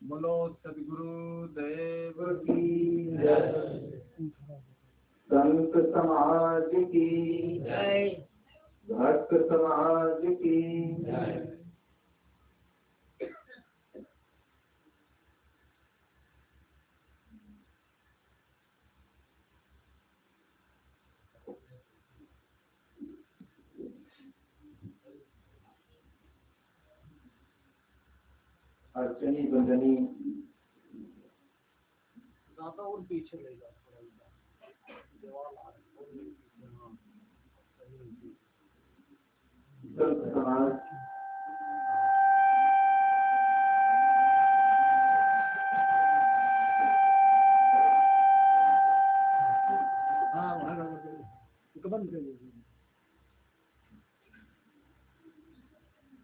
बोलो सदगुरु देव की जय, संत समाज की जय, भक्त समाज की जय। अर्चनी बंदनी ज्यादा और पीछे ले जा संत समाज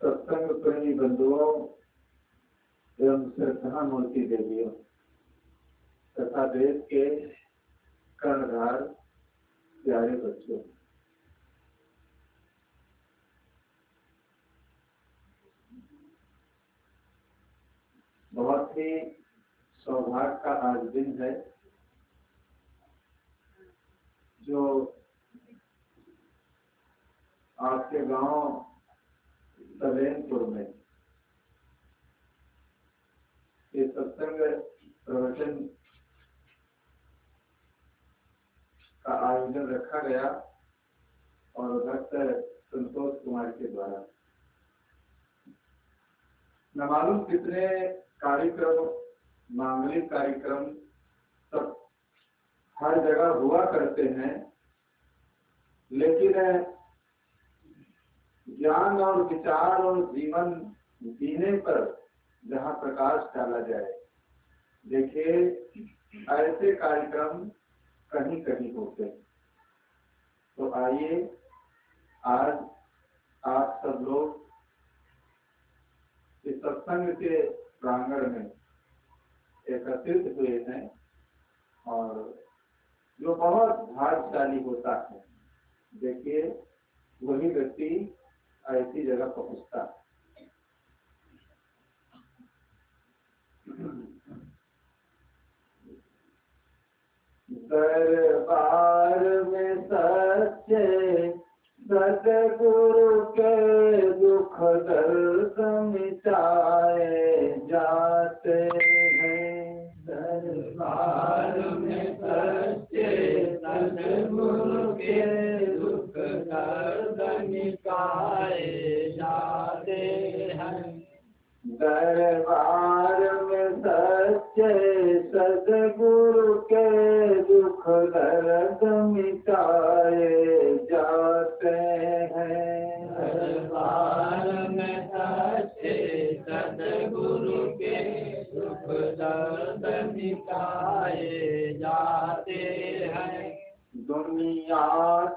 सत्संग प्रेमी बंधुओं एवं श्रद्धामूर्ति देवियों तथा देश के कर्णधार प्यारे बच्चों, बहुत ही सौभाग्य का आज दिन है जो आपके गांव सलेमपुर में ये सत्संग प्रवचन का आयोजन रखा गया और भक्त संतोष कुमार के द्वारा। न मालूम कितने कार्यक्रम, मांगलिक कार्यक्रम सब हर जगह हुआ करते हैं, लेकिन ज्ञान और विचार और जीवन जीने पर जहाँ प्रकाश डाला जाए, देखिए ऐसे कार्यक्रम कहीं कहीं होते हैं। तो आइए आज आप सब लोग इस सत्संग के प्रांगण में एकत्रित हुए हैं और जो बहुत भाग्यशाली होता है, देखिए वही व्यक्ति ऐसी जगह पहुंचता है। दरबार में सच्चे सतगुरु के दुख दर्द मिटाए जाते हैं। दरबार में सच्चे सतगुरु के दुख दर्द मिटाए जाते हैं। दरबार में सच्चे सतगुरु के दुख दर्द मिटाए जाते हैं। दरबार में सच्चे सतगुरु के दुख दर्द मिटाए जाते हैं। दुनिया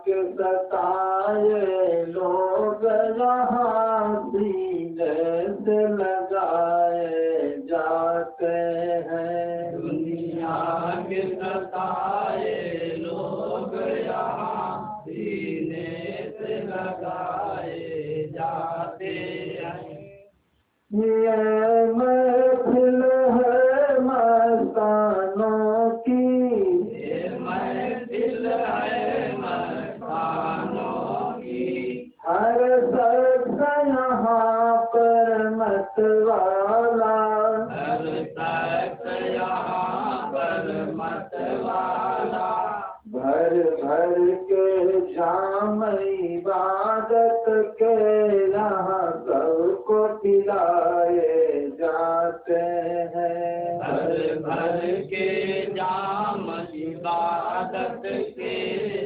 के सताए लोग यहाँ सीने से लगाए जाते हैं। दुनिया के सताए लोग यहाँ सीने से लगाए जाते हैं। ये महफिल है मस्तानों की, ये महफिल है मस्तानों की। हर शख्स यहाँ पर मतवाला, हर शख्स यहाँ पर मतवाला। भर भर के जाम इबादत के यहाँ सबको पिलाए जाते हैं। भर भर के जाम इबादत के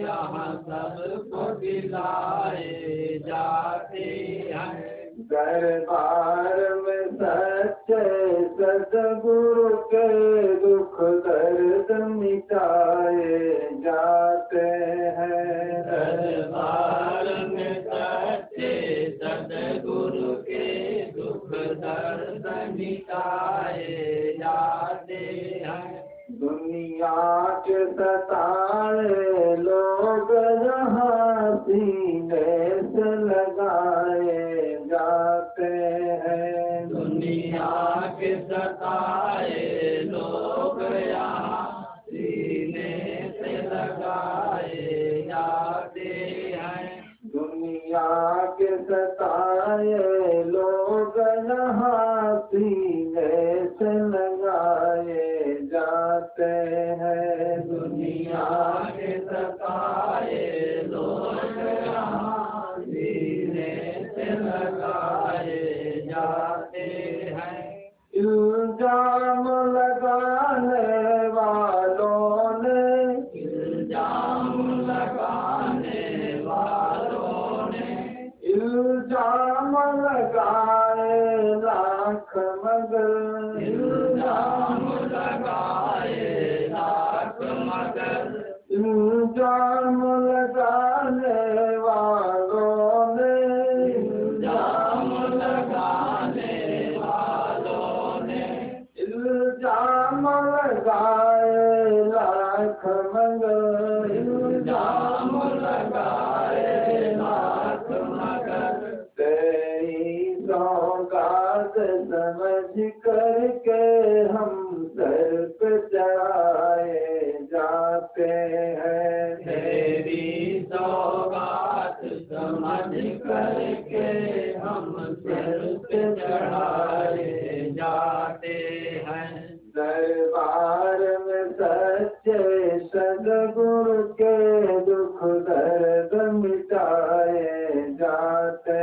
यहाँ सबको पिलाए जाते हैं। दरबार में सच्चे सद्गुरु के दुख दर्द मिटाए जाते हैं। दरबार में सच्चे सद्गुरु के दुख दर्द मिटाए जाते हैं। दुनिया के सताए लोग जहाँ सीने से लगाए जाते हैं। दुनिया के सताए लोग यहाँ सीने से लगाए जाते हैं। दुनिया के सताए लोग यहाँ सीने से लगाए जाते हैं। दुनिया के सताए लोग यहाँ सीने से लगाए जाते हैं। इल्जाम लगाने वालों ने, इल्जाम लगाने वालों ने, इल्जाम लगाए लाख मगर, इल्जाम लगाए लाख मगर, इल्जाम लगाने वालों ने, इल्जाम लगाने वालों ने, इल्जाम लगाए लाख मगर, इल्जाम लगाए लाख मगर, तेरी सौगात समझ करके हम सर पे चढ़ाए जाते हैं। तेरी सौगात समझ करके हम सिर पे चढ़ाए जाते हैं। दरबार में सच्चे सद्गुरु के दुख दर्द मिटाए जाते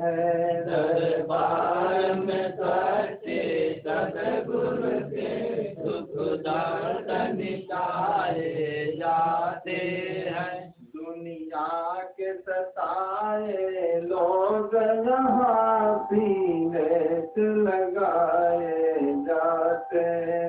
हैं। दरबार में सच्चे सद्गुरु के दुख दर्द मिटाए जाते हैं। दुनिया के सताए लोग यहाँ सीने से लगाए जाते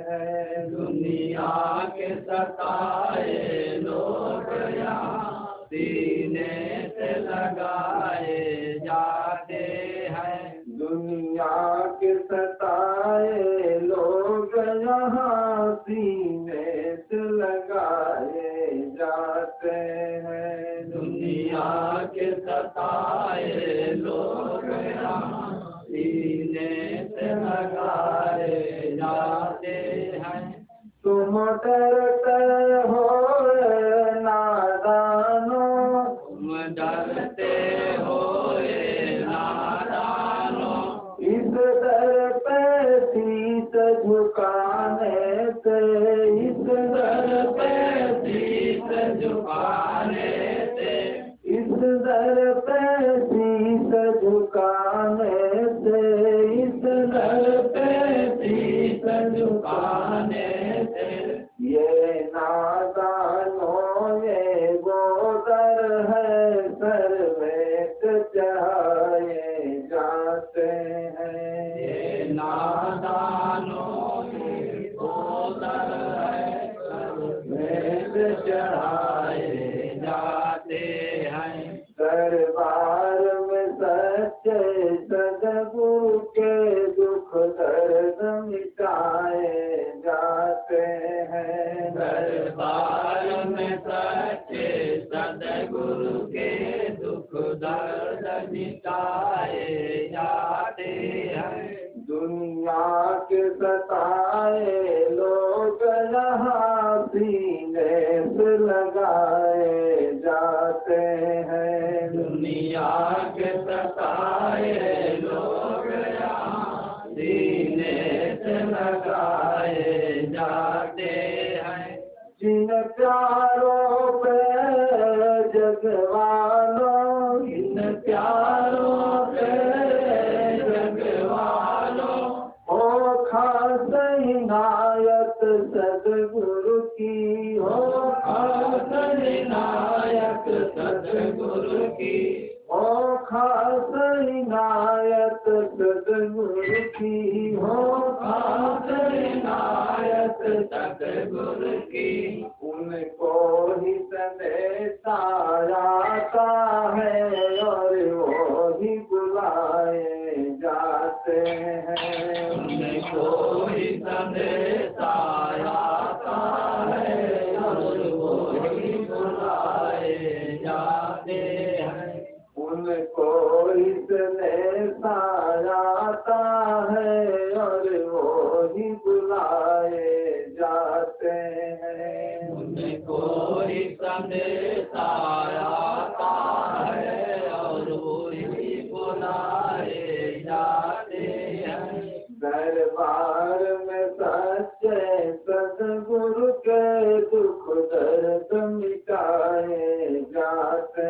हैं। दुनिया के सताए लोग यहाँ सीने से लगाए जाते हैं। दुनिया के सताए लोग यहाँ सीने से लगाए जाते हैं। दुनिया के सताए लोग यहाँ सीने से लगाए जाते हैं। तुम डरते हो नादानो, तुम डरते हो नादानो, इस दर पे शीश झुकाने से, इस दर पे शीश झुकाने से, इस दर पे शीश झुकाने से, इस दर पे शीश झुकाने से, ये नादानो ये वो दर है सर में चढ़ाए जाते हैं। ये नादानो ये वो दर है सर में चढ़ाए जाते हैं। दरबार में सच्चे सद्गुरु के दुख दर्द मिटाए जाते हैं। दरबार में सच्चे सद्गुरु के दुख दर्द मिटाए जाते हैं। दुनिया के सताए लोग यहाँ सीने से लगाए जाते हैं। दुनिया के सताए लोग यहाँ सीने से लगाए जाते हैं। जिन प्यारों पे जगवालों, इन प्यारों पे जगवालों, ओ खास इनायत सदगुरु की, हो खास इनायत सतगुरु की, ओ खास इनायत सदगुरु की, हो खास इनायत सतगुरु की, उनको ही संदेश आता है और वो ही बुलाए जाते हैं। उनको ही संदेश आता है और वो ही बुलाए जाते हैं। उनको ही संदेश आता है और वो ही बुलाए जाते हैं। उनको ही संदेश आता है और वो ही बुलाए जाते हैं। दरबार में सच्चे सदगुरु के दुख दर्द मिटाए जाते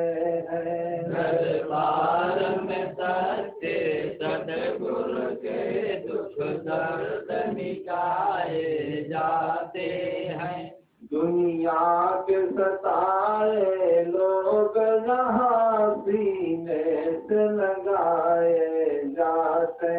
हैं। दरबार में सच्चे सदगुरु के दुख दर्द मिटाए जाते हैं। दुनिया के सताए लोग यहाँ सीने से लगाए जाते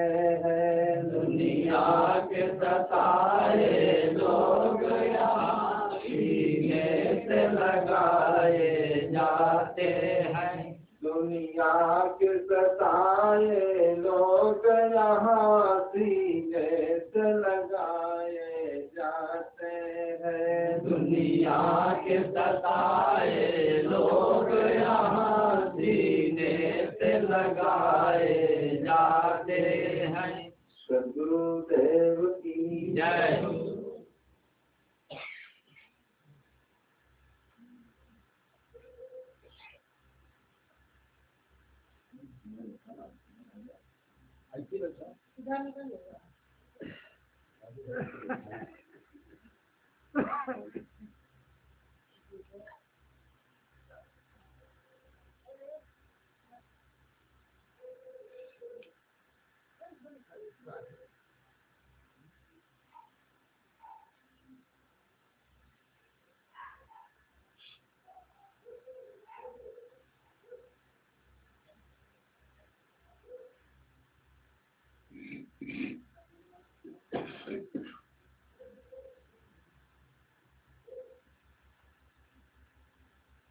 हैं। दुनिया के सताए लोग यहाँ सीने से लगाए जाते हैं। दुनिया के सताए लोग यहाँ सीने से लगाए जाते हैं। दुनिया के सताए लोग यहाँ सीने से लगाए जाते हैं। सद्गुरुदेव की जय।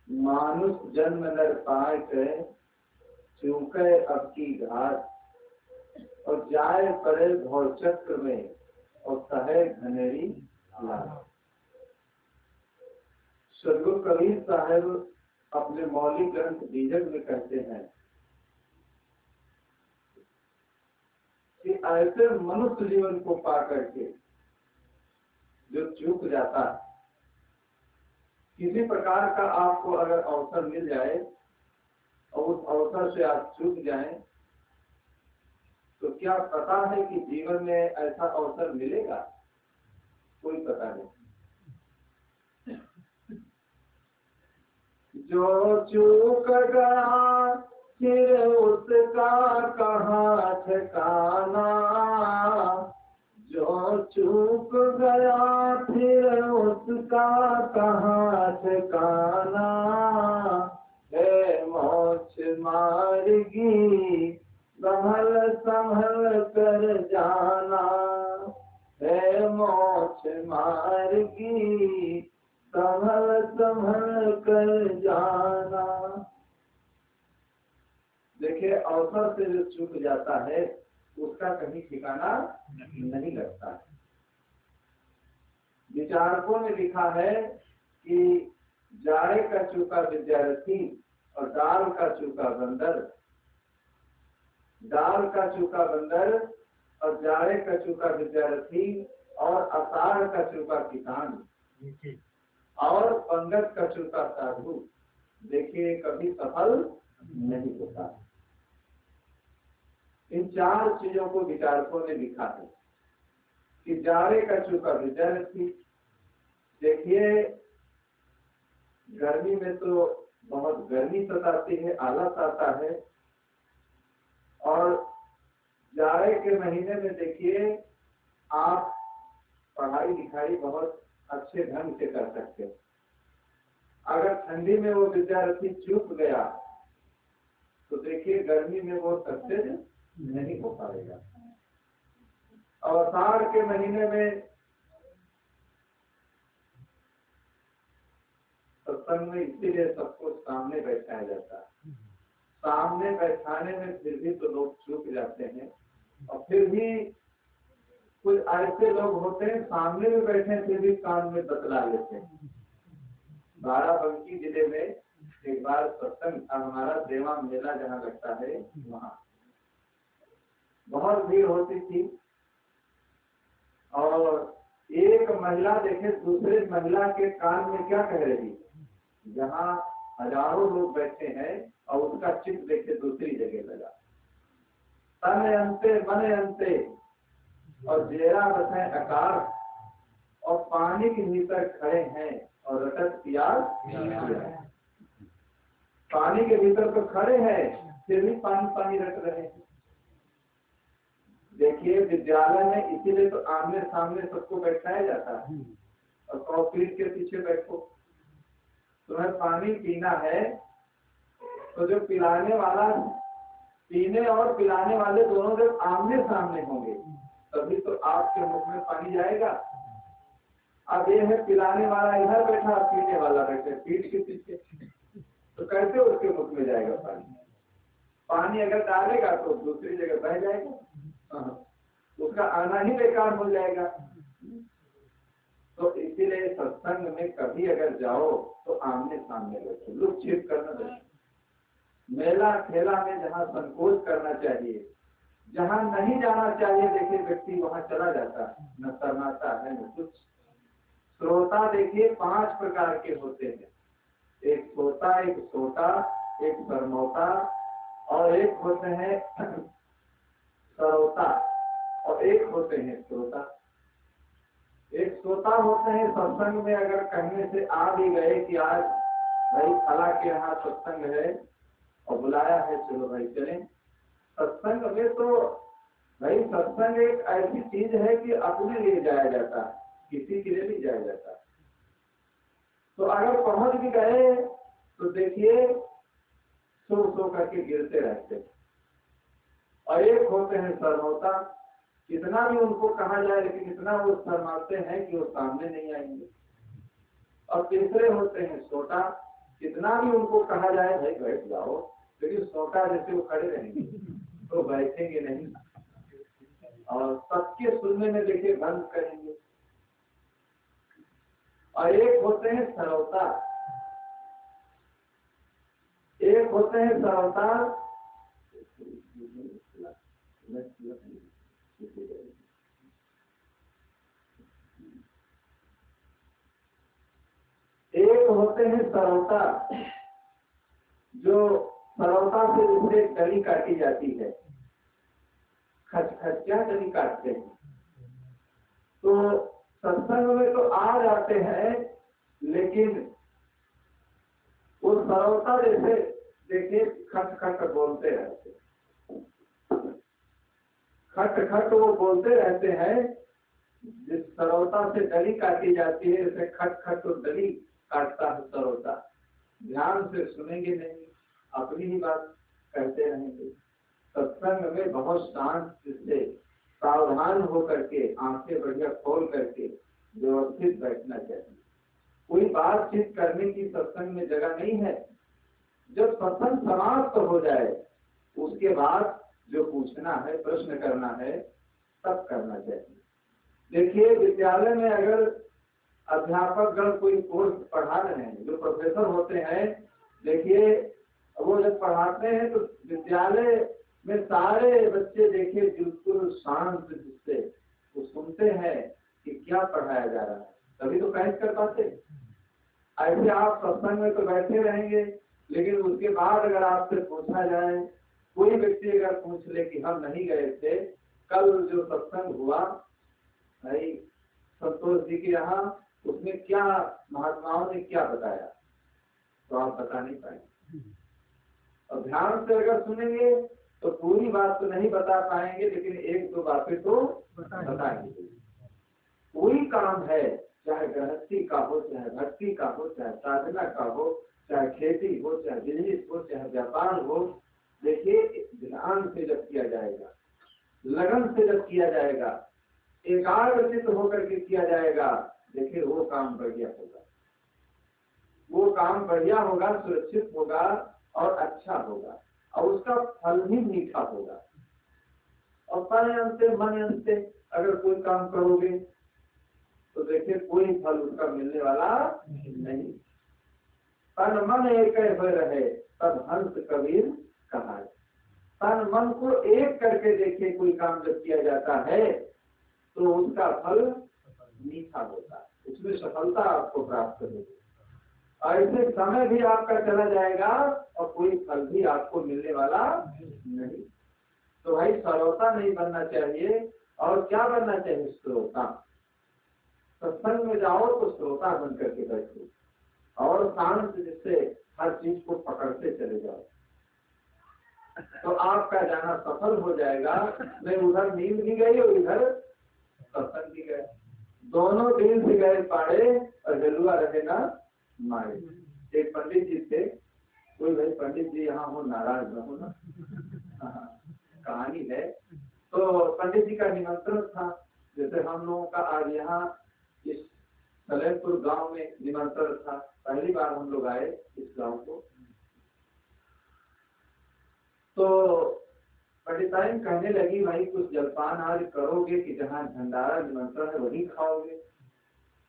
मानुष जन्म नर पाए के चूके अब की घाट और जाए पड़े भव चक्र में और सहे घनेरी लाल। सदगुरु कबीर साहब अपने मौलिक ग्रंथ बीजक में कहते हैं कि ऐसे मनुष्य जीवन को पा करके जो चूक जाता है, किसी प्रकार का आपको अगर अवसर मिल जाए और उस अवसर से आप चूक जाएं, तो क्या पता है कि जीवन में ऐसा अवसर मिलेगा? कोई पता नहीं। जो चूक गया फिर उसका कहाँ ठिकाना, जो चूक गया फिर उसका कहाँ ठिकाना। है मोक्ष मार्गी संभल संभल कर जाना, है मोक्ष मार्गी संभल संभल कर जाना। देखिए, अवसर से जो चूक जाता है उसका कहीं ठिकाना नहीं लगता है। विचारकों ने लिखा है कि जाड़े का चूका विद्यार्थी और दाल का चूका बंदर, दाल का चूका बंदर और जाड़े का चूका विद्यार्थी और आषाढ़ का चूका किसान और पंगत का चूका साधु, देखिए कभी सफल नहीं होता। इन चार चीजों को विचारकों ने लिखा है कि जाड़े का चूका विद्यार्थी, देखिए गर्मी में तो बहुत गर्मी सताती है, आलस आता है। और जाड़े के महीने में देखिए आप पढ़ाई लिखाई बहुत अच्छे ढंग से कर सकते हैं। अगर ठंडी में वो विद्यार्थी चूक गया तो देखिए गर्मी में वो सक्सेस नहीं हो पाएगा। अवसार के महीने में सत्संग में इसीलिए सबको सामने बैठाया जाता है। सामने बैठाने में फिर भी तो लोग चूक जाते हैं। और फिर भी कुछ ऐसे लोग होते हैं सामने में बैठे फिर भी कान में बतला लेते हैं। बाराबंकी जिले में एक बार सत्संग था हमारा, देवा मेला जहाँ लगता है वहाँ बहुत भीड़ होती थी। और एक महिला देखे दूसरे महिला के कान में क्या कह रही, जहाँ हजारों लोग बैठे हैं और उसका चित्त देखे दूसरी जगह लगा। तन अंते मन अंते और जेरा बसे आकार और पानी के भीतर खड़े हैं और रटत प्यास। पानी के भीतर तो खड़े हैं फिर भी पानी पानी रट रहे हैं। देखिए विद्यालय में इसीलिए तो आमने सामने सबको बैठाया जाता है और कॉपीट के पीछे बैठो। तुम्हें पानी पीना है तो जो पिलाने वाला, पीने और पिलाने वाले दोनों जब आमने सामने होंगे तभी तो आपके मुख में पानी जाएगा। अब ये है पिलाने वाला इधर बैठा, पीने वाला बैठे पीठ के पीछे, तो कैसे उसके मुख में जाएगा पानी? पानी अगर डालेगा तो दूसरी जगह बह जाएगा, उसका आना ही बेकार हो जाएगा। तो इसीलिए सत्संग में कभी अगर जाओ तो आमने सामने बैठो, लुक छिप करना चाहिए। मेला खेला में जहाँ संकोच करना चाहिए, जहाँ नहीं जाना चाहिए देखिए व्यक्ति वहाँ चला जाता है, न शर्माता है न कुछ। श्रोता देखिए 5 प्रकार के होते हैं, एक सोता, एक सोता, एक सरमोता और एक होते हैं सरोता और एक होते हैं श्रोता। एक श्रोता होते हैं सत्संग में अगर कहने से आ भी गए कि आज भाई फला के यहाँ सत्संग है और बुलाया है, चलो भाई चलें। सत्संग में तो भाई सत्संग एक ऐसी चीज है कि अपने लिए जाया जाता है, किसी के लिए नहीं जाया जाता। तो अगर पहुंच भी गए तो देखिए सो करके गिरते रहते। और एक होते हैं शर्मोता, कितना भी उनको कहा जाए लेकिन इतना वो शर्माते हैं कि वो सामने नहीं आएंगे। और तीसरे होते हैं सोटा, कितना भी उनको कहा जाए भाई बैठ जाओ, लेकिन सोटा जैसे वो खड़े रहेंगे तो बैठेंगे नहीं और सबके सुनने में देखिए बंद करेंगे। और एक होते हैं सरवता, एक होते हैं सरवता, एक होते हैं सरवता, जो सरवता से जिससे डली काटी जाती है, खचखचिया डली काटते हैं। तो सत्संग में तो आ जाते हैं लेकिन वो सरवता जैसे देखिए खट खट बोलते रहते, खट खट वो बोलते रहते हैं। जिस सरवता से डली काटी जाती है जैसे खट खट तो डली काटता है सरवता, ध्यान से सुनेंगे नहीं, अपनी ही बात कहते रहेंगे। सत्संग में बहुत शांत से सावधान होकर के आंखें बढ़िया खोल करके व्यवस्थित बैठना चाहिए। कोई बातचीत करने की सत्संग में जगह नहीं है। जब सत्संग समाप्त हो जाए उसके बाद जो पूछना है, प्रश्न करना है, तब करना चाहिए। देखिए विद्यालय में अगर अध्यापक गण कोई कोर्स पढ़ा रहे हैं, जो प्रोफेसर होते हैं, देखिए वो जब पढ़ाते हैं तो विद्यालय में सारे बच्चे देखिए बिल्कुल शांत जिससे वो सुनते हैं कि क्या पढ़ाया जा रहा है, तभी तो कैच कर पाते। ऐसे आप सत्संग में तो बैठे रहेंगे लेकिन उसके बाद अगर आपसे पूछा जाए, कोई व्यक्ति अगर पूछ ले कि हम नहीं गए थे, कल जो सत्संग हुआ भाई संतोष जी के यहाँ, उसमें क्या महात्माओं ने क्या बताया, तो आप बता नहीं पाएंगे। और ध्यान से अगर सुनेंगे तो पूरी बात तो नहीं बता पाएंगे, लेकिन एक दो बातें तो बताएंगे। कोई काम है, चाहे गृहस्थी का हो, चाहे भक्ति का हो, चाहे साधना का हो, चाहे खेती हो, चाहे बिजनेस हो, चाहे व्यापार हो, देखिए ध्यान से जब किया जाएगा, लगन से जब किया जाएगा, एकाग्रचित होकर के किया जाएगा, देखिए वो काम बढ़िया होगा। वो काम बढ़िया होगा, सुरक्षित होगा और अच्छा होगा, और उसका फल भी मीठा होगा। और मन अंते अगर कोई काम करोगे तो देखिए कोई फल उसका मिलने वाला नहीं। तन मन एक हो रहे तब हंस कबीर कहा। तन मन को एक करके देखिए कोई काम जब किया जाता है तो उसका फल मीठा होता है, उसमें सफलता आपको प्राप्त होगी। ऐसे समय भी आपका चला जाएगा और कोई फल भी आपको मिलने वाला नहीं। तो भाई श्रोता नहीं बनना चाहिए, और क्या बनना चाहिए? श्रोता। सत्संग में जाओ तो श्रोता बन करके बैठो, और शांत जिससे हर चीज को पकड़ते चले जाओ, तो आपका जाना सफल हो जाएगा। मैं उधर नींद भी गई और इधर सत्संग भी गए, दोनों दिन से गए पाड़े और हलवा रहेगा मारे। एक पंडित जी थे, कोई भाई पंडित जी यहाँ हो, नाराज न हो ना, कहानी है। तो पंडित जी का निमंत्रण था, जैसे हम लोगों का आज यहाँ इस सलेमपुर गांव में निमंत्रण था, पहली बार हम लोग आए इस गांव को। तो पंडिताइन कहने लगी, भाई कुछ जलपान आज करोगे कि जहाँ भंडारा निमंत्रण है वही खाओगे?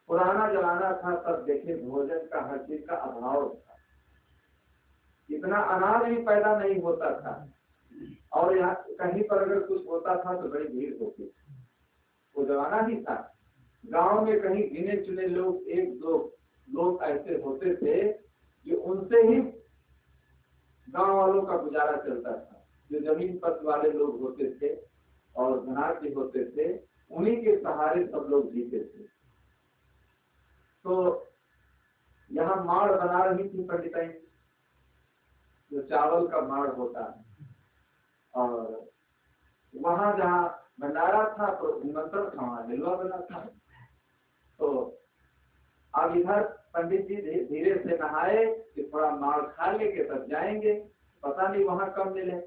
पुराना जमाना था, तब देखे भोजन का हर चीज का अभाव था, इतना अनाज भी पैदा नहीं होता था, और यहाँ कहीं पर अगर कुछ होता था तो बड़ी भीड़ होती थी। वो जमाना ही था। गांव में कहीं गिने चुने लोग, एक दो लोग ऐसे होते थे जो उनसे ही गांव वालों का गुजारा चलता था। जो जमीन पथ वाले लोग होते थे और धनाढ्य होते थे, उन्हीं के सहारे सब लोग जीते थे। तो यहाँ माड़ बना रही थी पंडिताइन, जो चावल का माड़ होता है, और वहां जहाँ भंडारा था तो निमंत्रण था, वहां हलवा बना था। तो अब इधर पंडित जी धीरे से नहाए कि थोड़ा माड़ खा लेंगे तब जाएंगे, पता नहीं वहां कब मिले।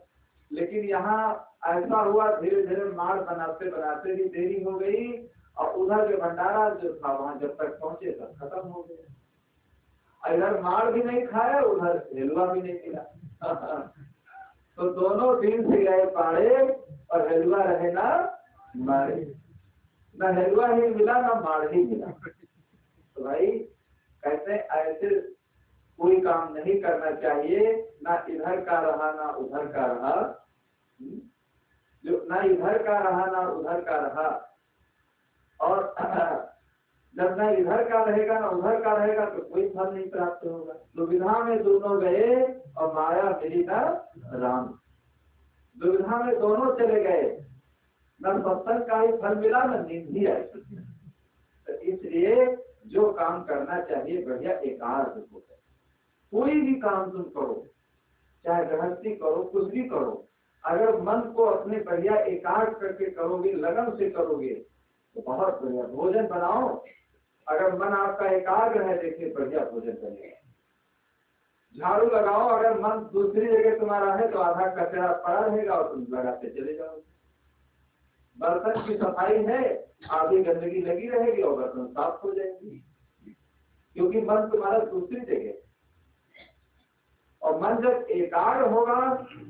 लेकिन यहाँ ऐसा हुआ, धीरे धीरे माड़ बनाते बनाते भी देरी हो गई, और उधर जो भंडारा जो था वहां जब तक पहुंचे तब खत्म हो गया। इधर माड़ भी नहीं खाया, उधर हलवा भी नहीं मिला। तो दोनों दिन से गए पाड़े और हलवा रहे ना मारे, न हलवा ही मिला ना माड़ ही मिला। तो भाई कहते ऐसे कोई काम नहीं करना चाहिए, ना इधर का रहा ना उधर का रहा, जो ना इधर का रहा ना उधर का रहा। और जब ना इधर का रहेगा ना उधर का रहेगा तो कोई फल नहीं प्राप्त होगा। दुविधा में दोनों गए और माया मिली ना राम। दुविधा में दोनों चले गए, न सत्संग का ही फल मिला न नींद ही आई। तो इसलिए जो काम करना चाहिए बढ़िया एकाग्र होकर, कोई भी काम तुम करो, चाहे गृहस्थी करो, कुछ भी करो, अगर मन को अपने बढ़िया एकाग्र करके करोगे, लगन से करोगे तो बहुत बढ़िया। भोजन बनाओ, अगर मन आपका एकाग्र है, देखिए बढ़िया भोजन बनेगा। झाड़ू लगाओ, अगर मन दूसरी जगह तुम्हारा है तो आधा कचरा पड़ा रहेगा और तुम लगाते चले जाओगे। बर्तन की सफाई है, आधी गंदगी लगी रहेगी और बर्तन साफ हो जाएगी, क्योंकि मन तुम्हारा दूसरी जगह। और मन जब एकाग्र होगा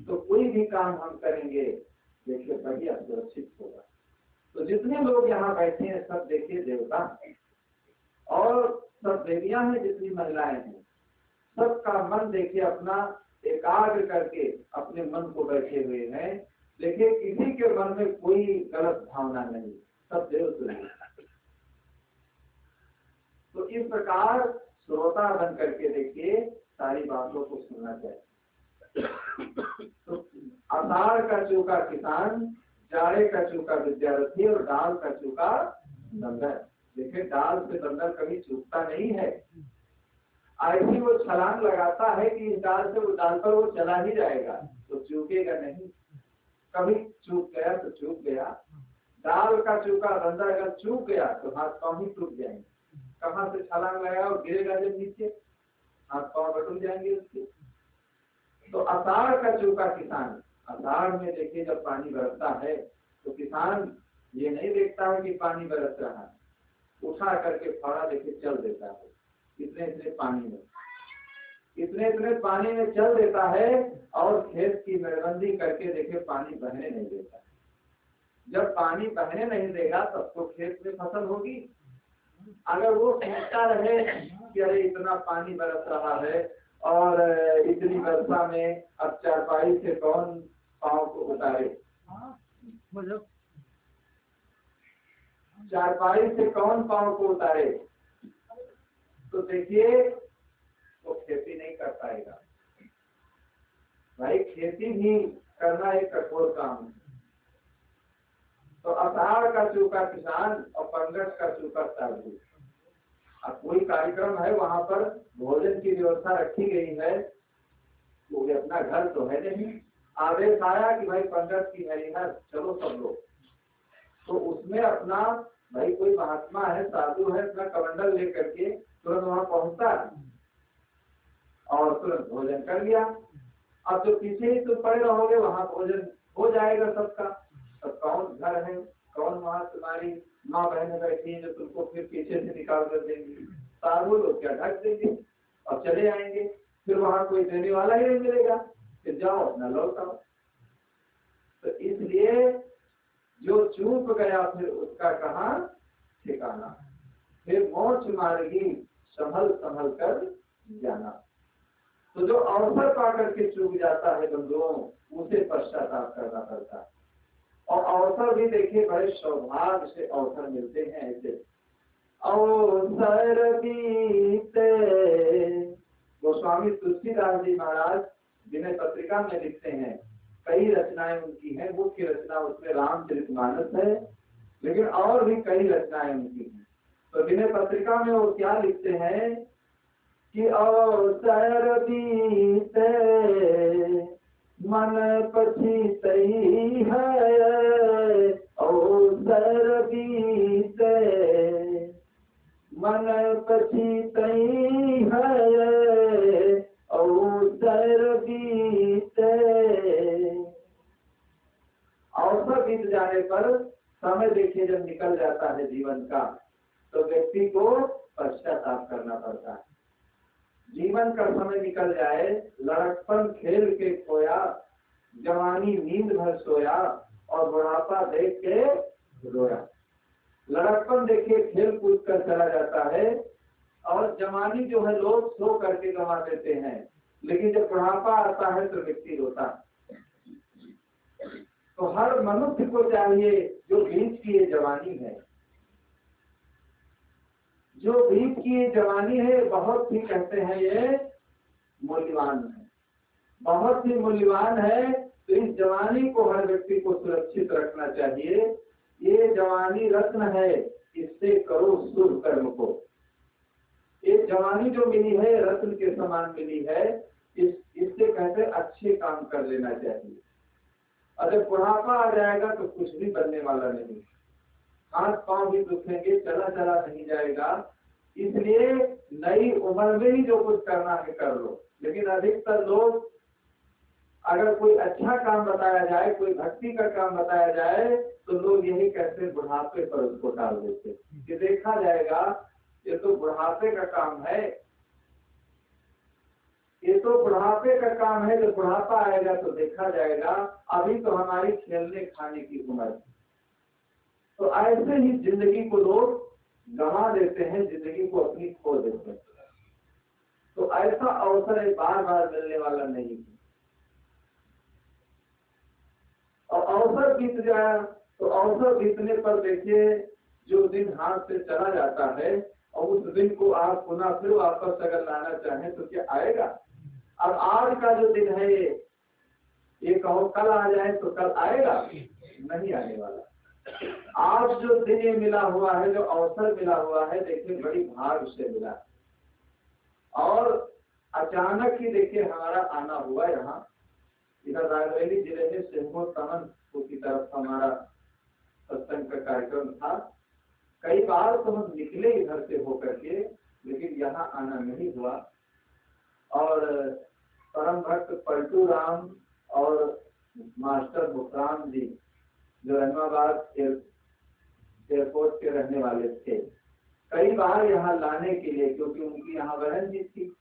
तो कोई भी काम हम करेंगे देखिए बढ़िया सुरक्षित होगा। तो जितने लोग यहाँ बैठे हैं सब देखिए देवता हैं, और सब देवियां हैं, जितनी महिलाएं हैं, सबका मन देखिए अपना एकाग्र करके अपने मन को बैठे हुए हैं। देखिए किसी के मन में कोई गलत भावना नहीं, सब देव तुल्य। तो इस प्रकार श्रोता बन करके देखिए सारी बातों को सुनना चाहिए। तो आषाढ़ का चूका किसान, जाड़े का चूका विद्यार्थी, और डाल का चूका बंदर। देखिए डाल से बंदर कभी चूकता नहीं है। ऐसी वो छलांग लगाता है कि इस डाल से उस डाल पर वो चला ही जाएगा, तो चूकेगा नहीं। कभी चूक गया तो चूक गया, डाल का चूका बंदा अगर चूक गया तो हाथ पांव ही टूट जाएंगे। कहाँ से छलांग लगाया और गिरेगा जब नीचे, हाथ पांव बटुक जाएंगे उसके। तो आषाढ़ का चूका किसान, आषाढ़ में देखिए जब पानी बरसता है तो किसान ये नहीं देखता है कि पानी बरस रहा है, उठा करके फाड़ा लेके चल देता है इतने इतने पानी में, इतने इतने पानी में चल देता है और खेत की मेड़बंदी करके देखे पानी बहने नहीं देता। जब पानी बहने नहीं देगा तब तो खेत में फसल होगी। अगर वो सोचता रहे कि अरे इतना पानी बरस रहा है और इतनी वर्षा में अब चारपाई से कौन पाँव को उतारे, चारपाई से कौन पाँव को उतारे, तो देखिए वो खेती नहीं कर पाएगा। भाई खेती भी करना एक कठोर काम है। तो आषाढ़ का चूका किसान और पंगत का चूका साधु। अब कोई कार्यक्रम है वहां पर भोजन की व्यवस्था रखी गई है, वो अपना घर तो है नहीं, आदेश आया कि भाई पंगत की हरिहर चलो सब लोग, तो उसमें अपना भाई कोई महात्मा है साधु है अपना कमंडल लेकर के तुरंत वहां पहुंचता और तुरंत भोजन कर लिया। अब जो पीछे ही तुम पड़े रहोगे वहां भोजन हो जाएगा सबका। तो कौन घर है, कौन वहां तुम्हारी माँ बहन बैठी है जो तुमको फिर पीछे से निकाल कर देंगी। साधु लोग क्या ढक देंगे और चले आएंगे, फिर वहां कोई देने वाला ही नहीं मिलेगा, फिर जाओ अपना लौट आओ। तो इसलिए जो चूक गया फिर उसका कहाँ ठिकाना, फिर मोक्ष मार्गी संभल संभल कर जाना। तो जो अवसर पाकर के चूक जाता है बंधुओं, उसे पश्चाताप करना पड़ता है। और अवसर भी देखिए बड़े सौभाग्य से अवसर मिलते हैं। ऐसे अवसर बीते, गोस्वामी तुलसीदास जी महाराज विनय पत्रिका में लिखते हैं, कई रचनाएं उनकी हैं, मुख्य रचना उसमें रामचरितमानस है, लेकिन और भी कई रचनाएं उनकी हैं। तो विनय पत्रिका में वो क्या लिखते हैं कि अवसर बीते मन पछीतई है, अवसर बीते मन पछीतई है, अवसर बीते। अवसर बीत जाने पर समय देखिए जब निकल जाता है जीवन का तो व्यक्ति को पश्चाताप करना पड़ता है। जीवन का समय निकल जाए, लड़कपन खेल के खोया, जवानी नींद भर सोया और बुढ़ापा देख के रोया। लड़कपन देखिए खेल कूद कर चला जाता है और जवानी जो है लोग सो करके गंवा देते हैं, लेकिन जब बुढ़ापा आता है तो व्यक्ति रोता है। तो हर मनुष्य को चाहिए जो बीच की ये जवानी है, जो बीच की ये जवानी है बहुत ही कहते हैं ये मूल्यवान है, बहुत ही मूल्यवान है। तो इस जवानी को हर व्यक्ति को सुरक्षित रखना चाहिए। ये जवानी रत्न है, इससे करो शुभ कर्म को। ये जवानी जो मिली है रत्न के समान मिली है, इससे कहते अच्छे काम कर लेना चाहिए। अगर बुढ़ापा आ जाएगा तो कुछ भी बनने वाला नहीं, हाथ पांव भी दुखेंगे, चला चला नहीं जाएगा। इसलिए नई उम्र में ही जो कुछ करना है कर लो। लेकिन अधिकतर लोग अगर कोई अच्छा काम बताया जाए, कोई भक्ति का काम बताया जाए, तो लोग यही कहते हैं बुढ़ापे पर उसको डाल देते कि देखा जाएगा, ये तो बुढ़ापे का काम है, ये तो बुढ़ापे का काम है, जब बुढ़ापा आएगा तो देखा जाएगा, अभी तो हमारी खेलने खाने की उम्र है। तो ऐसे ही जिंदगी को लोग गंवा देते हैं, जिंदगी को अपनी खो देते हैं। तो ऐसा अवसर बार बार मिलने वाला नहीं है। और अवसर बीत जाए तो अवसर बीतने पर देखिए जो दिन हाथ से चला जाता है और उस दिन को आप पुनः फिर वापस अगर लाना चाहें तो क्या आएगा? अब आज का जो दिन है ये कहो कल आ जाए तो कल आएगा? नहीं आने वाला। आज जो दिन ये मिला हुआ है, जो अवसर मिला हुआ है, देखिए बड़ी भाग से मिला। और अचानक ही देखिए हमारा आना हुआ यहाँ, इधर रायबरेली जिले में सिंहपुर तमन की तरफ हमारा सत्संग का कार्यक्रम था। कई बार तो हम निकले इधर से होकर के, लेकिन यहाँ आना नहीं हुआ। और परम भक्त पलटू राम और मास्टर मुखराम जी जो रहमाबाद एयरपोर्ट के रहने वाले थे, कई बार यहाँ लाने के लिए, क्योंकि उनकी यहाँ बहन जी थी,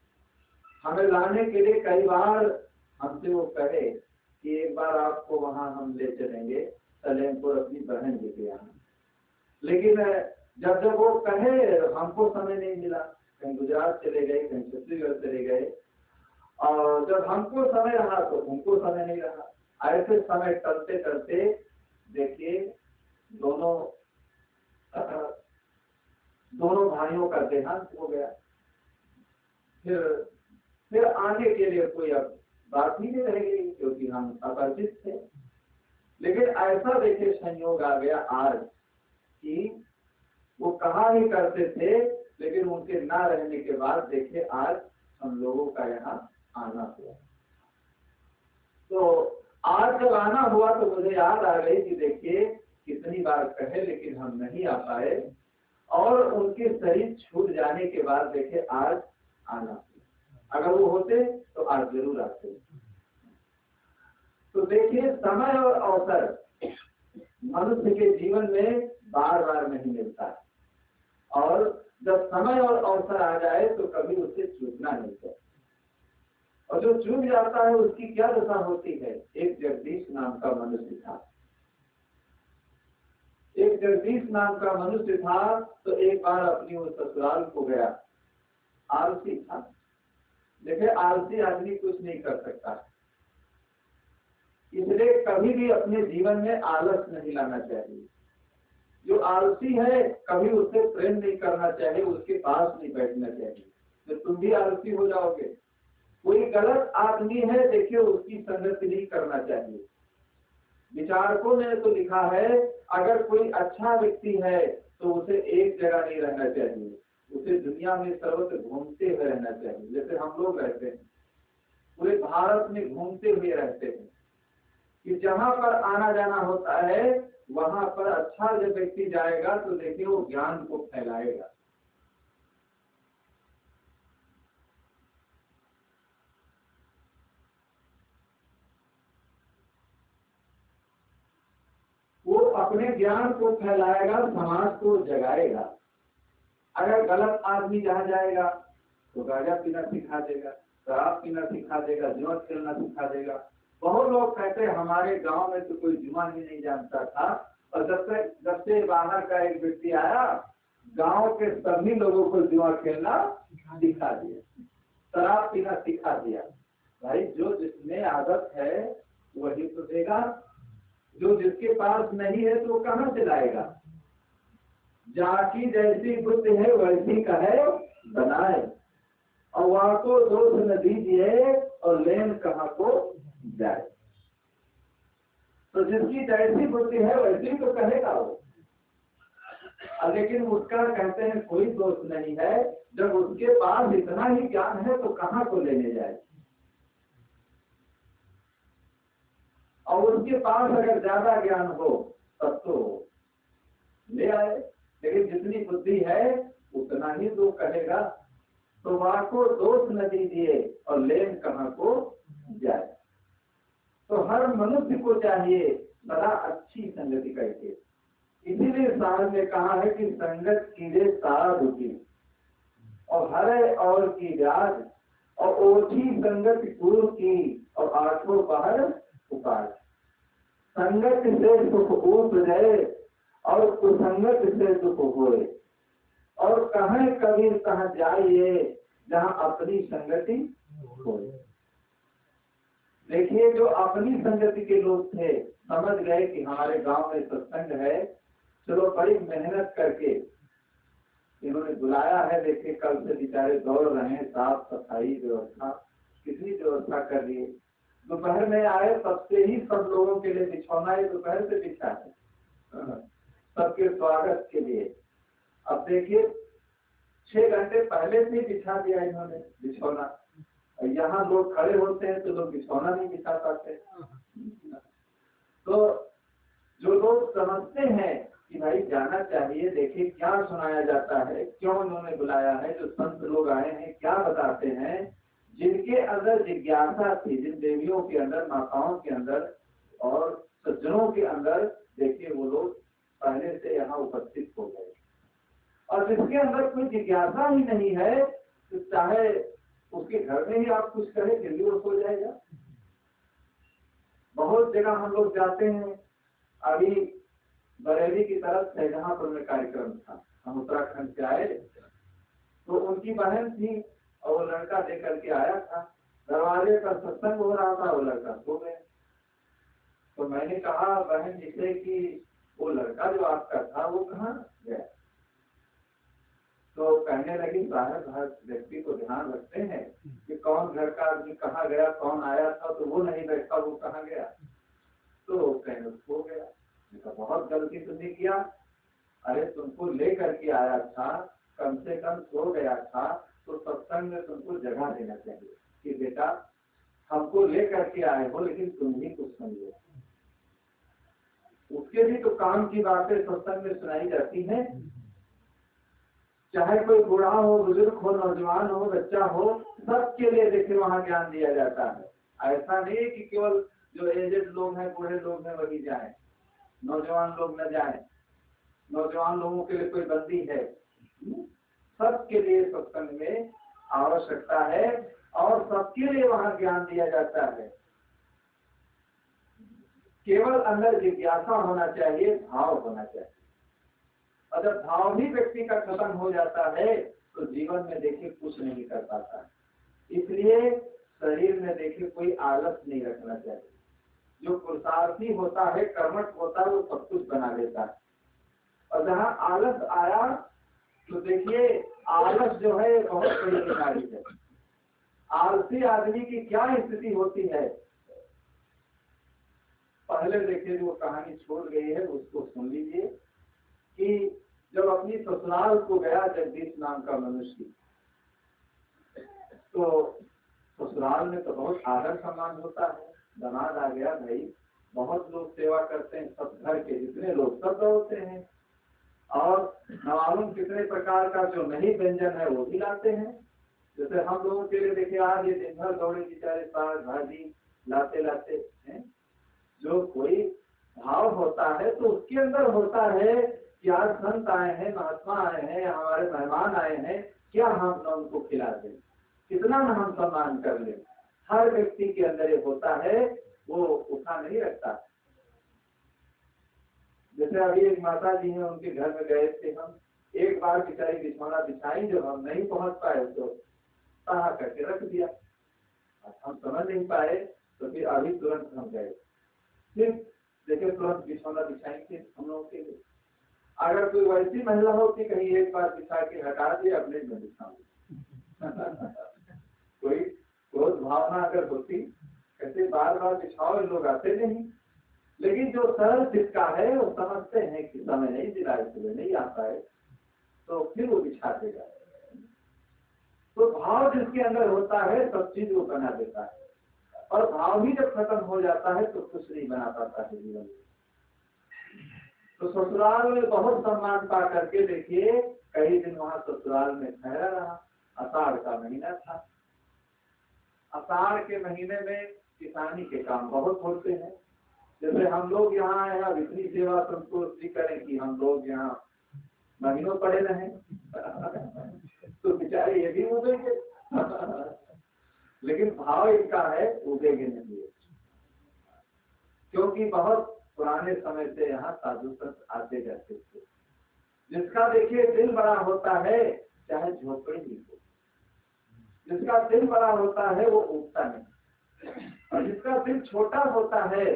हमें लाने के लिए कई बार हमसे वो कहे कि एक बार आपको वहाँ हम ले चलेंगे सलेमपुर अपनी बहन जी के यहाँ। लेकिन जब जब वो कहे हमको समय नहीं मिला, कहीं गुजरात चले गए, कहीं छत्तीसगढ़ चले गए, और जब हमको समय रहा तो उनको समय नहीं रहा। ऐसे समय टलते टलते देखिए दोनों भाइयों का देहांत हो गया। फिर आने के लिए कोई अब बात ही नहीं रह गई, क्योंकि हम अपरिचित थे। लेकिन ऐसा देखिए संयोग आ गया आज कि वो कहा ही करते थे, लेकिन उनके ना रहने के बाद देखिए आज हम लोगों का यहाँ आना हुआ। तो आज जब आना हुआ तो मुझे याद आ गई कि देखिए कितनी बार कहे लेकिन हम नहीं आ पाए, और उनके शरीर छूट जाने के बाद देखिए आज आना हुआ। अगर वो होते तो आज जरूर आते। तो देखिए समय और अवसर मनुष्य के जीवन में बार बार नहीं मिलता, और जब समय और अवसर आ जाए तो कभी उसे चूकना नहीं चाहिए। और जो चूक जाता है उसकी क्या दशा होती है। एक जगदीश नाम का मनुष्य था, एक जगदीश नाम का मनुष्य था। तो एक बार अपनी उस ससुराल को गया, आलसी था। देखिए आलसी आदमी कुछ नहीं कर सकता, इसलिए कभी भी अपने जीवन में आलस नहीं लाना चाहिए। जो आलसी है कभी उससे प्रेम नहीं करना चाहिए, उसके पास नहीं बैठना चाहिए, तो तुम भी आलसी हो जाओगे। कोई गलत आदमी है देखिए उसकी संगति नहीं करना चाहिए। विचारकों ने तो लिखा है अगर कोई अच्छा व्यक्ति है तो उसे एक जगह नहीं रहना चाहिए, उसे दुनिया में सर्वत्र घूमते हुए रहना चाहिए। जैसे हम लोग रहते हैं, पूरे भारत में घूमते हुए रहते हैं, कि जहाँ पर आना जाना होता है वहां पर अच्छा जब व्यक्ति जाएगा तो देखिए वो ज्ञान को फैलाएगा। वो अपने ज्ञान को फैलाएगा, समाज को जगाएगा। अगर गलत आदमी जहाँ जाएगा तो गांजा पीना सिखा देगा, शराब पीना सिखा देगा, जुआ खेलना सिखा देगा। बहुत लोग कहते हैं हमारे गांव में तो कोई जुआ ही नहीं जानता था, और जब से बाहर का एक व्यक्ति आया गांव के सभी लोगों को जुआ खेलना सिखा दिया, शराब पीना सिखा दिया। भाई जो जिसमें आदत है वही तो देगा, जो जिसके पास नहीं है तो कहाँ से लाएगा। जाकी जैसी बुद्धि है वैसी कहे बनाए, और वहां को दोष न दीजिए और लेन कहाँ को जाए। तो जिसकी जैसी बुद्धि है वैसी तो कहेगा वो, लेकिन उसका कहते हैं कोई दोष नहीं है। जब उसके पास इतना ही ज्ञान है तो कहाँ को लेने जाए, और उसके पास अगर ज्यादा ज्ञान हो तब तो ले आए, लेकिन जितनी बुद्धि है उतना ही तो कहेगा। तो वहां को दोष न दीजिए और लेन कहाँ को जाए। तो हर मनुष्य को चाहिए बड़ा अच्छी संगति करके। इसीलिए साहब ने कहा है कि संगत कीजिए साधु की, और हरे और की व्याज, और ओछी संगत गुरु की, और आठों बाहर उपाय। संगत से सुख उपजे और कुसंगत से दुख होए, और कहें कबीर कहाँ जाइए जहाँ अपनी संगति होए। देखिए जो अपनी संगति के लोग थे समझ गए कि हमारे गांव में सत्संग है, चलो बड़ी मेहनत करके इन्होंने बुलाया है। देखिए कल से बेचारे दौड़ रहे हैं, साफ सफाई व्यवस्था कितनी व्यवस्था कर दी। दोपहर में आए तब से ही सब लोगों के लिए बिछौना है, दोपहर से बिछा है सबके स्वागत के लिए। अब देखिए 6 घंटे पहले से ही बिछा दिया इन्होंने बिछौना। यहाँ लोग खड़े होते हैं तो लोग बिछौना नहीं बिछा पाते। तो जो लोग समझते हैं कि भाई जाना चाहिए, देखिए क्या सुनाया जाता है, क्यों उन्होंने बुलाया है, जो संत लोग आए हैं क्या बताते हैं, जिनके अंदर जिज्ञासा थी, जिन देवियों के अंदर, माताओं के अंदर और सज्जनों के अंदर, देखिए वो लोग पहले से यहाँ उपस्थित हो गए। और जिसके अंदर कोई जिज्ञासा ही नहीं है तो चाहे उसके घर में ही आप कुछ करें फिर भी वो सो जाएगा। बहुत जगह हम लोग जाते हैं, अभी बरेली की तरफ शाहजहांपुर में कार्यक्रम था, हम उत्तराखंड से आए तो उनकी बहन थी और वो लड़का दे करके आया था, दरवाजे पर सत्संग हो रहा था, वो लड़का सो गया। तो मैंने कहा बहन जिसे कि वो लड़का जो आपका था वो कहाँ गया? तो कहने लगी साहब हर व्यक्ति को ध्यान रखते हैं कि कौन घर का आदमी कहाँ गया, कौन आया था तो वो नहीं बैठा, वो कहाँ गया। तो कहने सो गया। तो बहुत गलती तुमने किया, अरे तुमको ले करके आया था, कम से कम सो गया था तो सत्संग में तुमको जगह देना चाहिए कि बेटा हमको ले करके आए हो लेकिन तुम ही कुछ समझो। उसके भी तो काम की बातें सत्संग में सुनाई जाती हैं, चाहे कोई बूढ़ा हो, बुजुर्ग हो, नौजवान हो, बच्चा हो, सबके लिए देखिए वहाँ ज्ञान दिया जाता है। ऐसा नहीं कि केवल जो एजेड लोग हैं, बूढ़े लोग हैं वही जाए, नौजवान लोग न जाए, नौजवान लोगों के लिए कोई बंदी है, सबके लिए सत्संग में आवश्यकता है और सबके लिए वहाँ ज्ञान दिया जाता है। केवल अंदर जिज्ञासा होना चाहिए, भाव होना चाहिए। अगर भाव भी व्यक्ति का खत्म हो जाता है तो जीवन में देखिए कुछ नहीं कर पाता। इसलिए शरीर में देखिए कोई आलस नहीं रखना चाहिए। जो पुरुषार्थी होता है, कर्मठ होता है, वो सब कुछ बना लेता है। और जहाँ आलस आया तो देखिए आलस जो है बहुत बड़ी बीमारी है। आलसी आदमी की क्या स्थिति होती है, पहले देखिए जो कहानी छोड़ गई है उसको सुन लीजिए कि जब अपनी ससुराल को गया जगदीश नाम का मनुष्य, तो ससुराल में तो बहुत आदर सम्मान होता है। दामाद आ गया भाई, बहुत लोग सेवा करते हैं, सब घर के जितने लोग सब दौड़ते हैं और मालूम कितने प्रकार का जो नहीं व्यंजन है वो भी लाते हैं। जैसे हम लोगों के लिए देखिए आज ये दिन भर दौड़े बेचारे साग भाजी लाते लाते हैं। जो कोई भाव होता है तो उसके अंदर होता है कि आज संत आए हैं, महात्मा आए हैं, हमारे मेहमान आए हैं, क्या हम न उनको खिला दें, कितना न हम सम्मान कर लें। हर व्यक्ति के अंदर ये होता है, वो उठा नहीं रखता। जैसे अभी एक माता जी हैं, उनके घर में गए थे हम, एक बार बेचारी बिछौना बिछाई, जब हम नहीं पहुंच पाए तो कहा करके रख दिया। हम समझ नहीं पाए तो फिर अभी तुरंत हम गए, फिर देखिए तुरंत बिछौना बिछाएंगे हम लोगों के लिए। अगर कोई वैसी महिला हो कि कहीं एक बार बिछा के हटा दिए अपने में बिछाओ कोई क्रोध भावना अगर होती, कैसे बार बार बिछाओ, लोग आते नहीं। लेकिन जो सरल जिसका है वो समझते हैं कि समय नहीं दिला, इसलिए नहीं आता है, तो फिर वो बिछा देगा। तो भाव जिसके अंदर होता है सब चीज वो बना देता है, और भाव ही जब खत्म हो जाता है तो कुछ नहीं बना पाता है जीवन में। तो ससुराल में बहुत सम्मान पा करके देखिए कई दिन वहां ससुराल में ठहरा रहा। आषाढ़ का महीना था। आषाढ़ के महीने में किसानी के काम बहुत होते हैं। जैसे हम लोग यहाँ आए हैं, इतनी सेवा संतोष करें कि हम लोग यहाँ महीनों पड़े रहे तो बेचारे ये भी उगेंगे लेकिन भाव इनका है उगेंगे नहीं, क्योंकि बहुत पुराने समय से यहाँ साधु संत आते जाते थे। जिसका देखिए दिल बड़ा होता है चाहे झोपड़ी ही हो, जिसका दिल बड़ा होता है वो उगता नहीं, और जिसका दिल छोटा होता है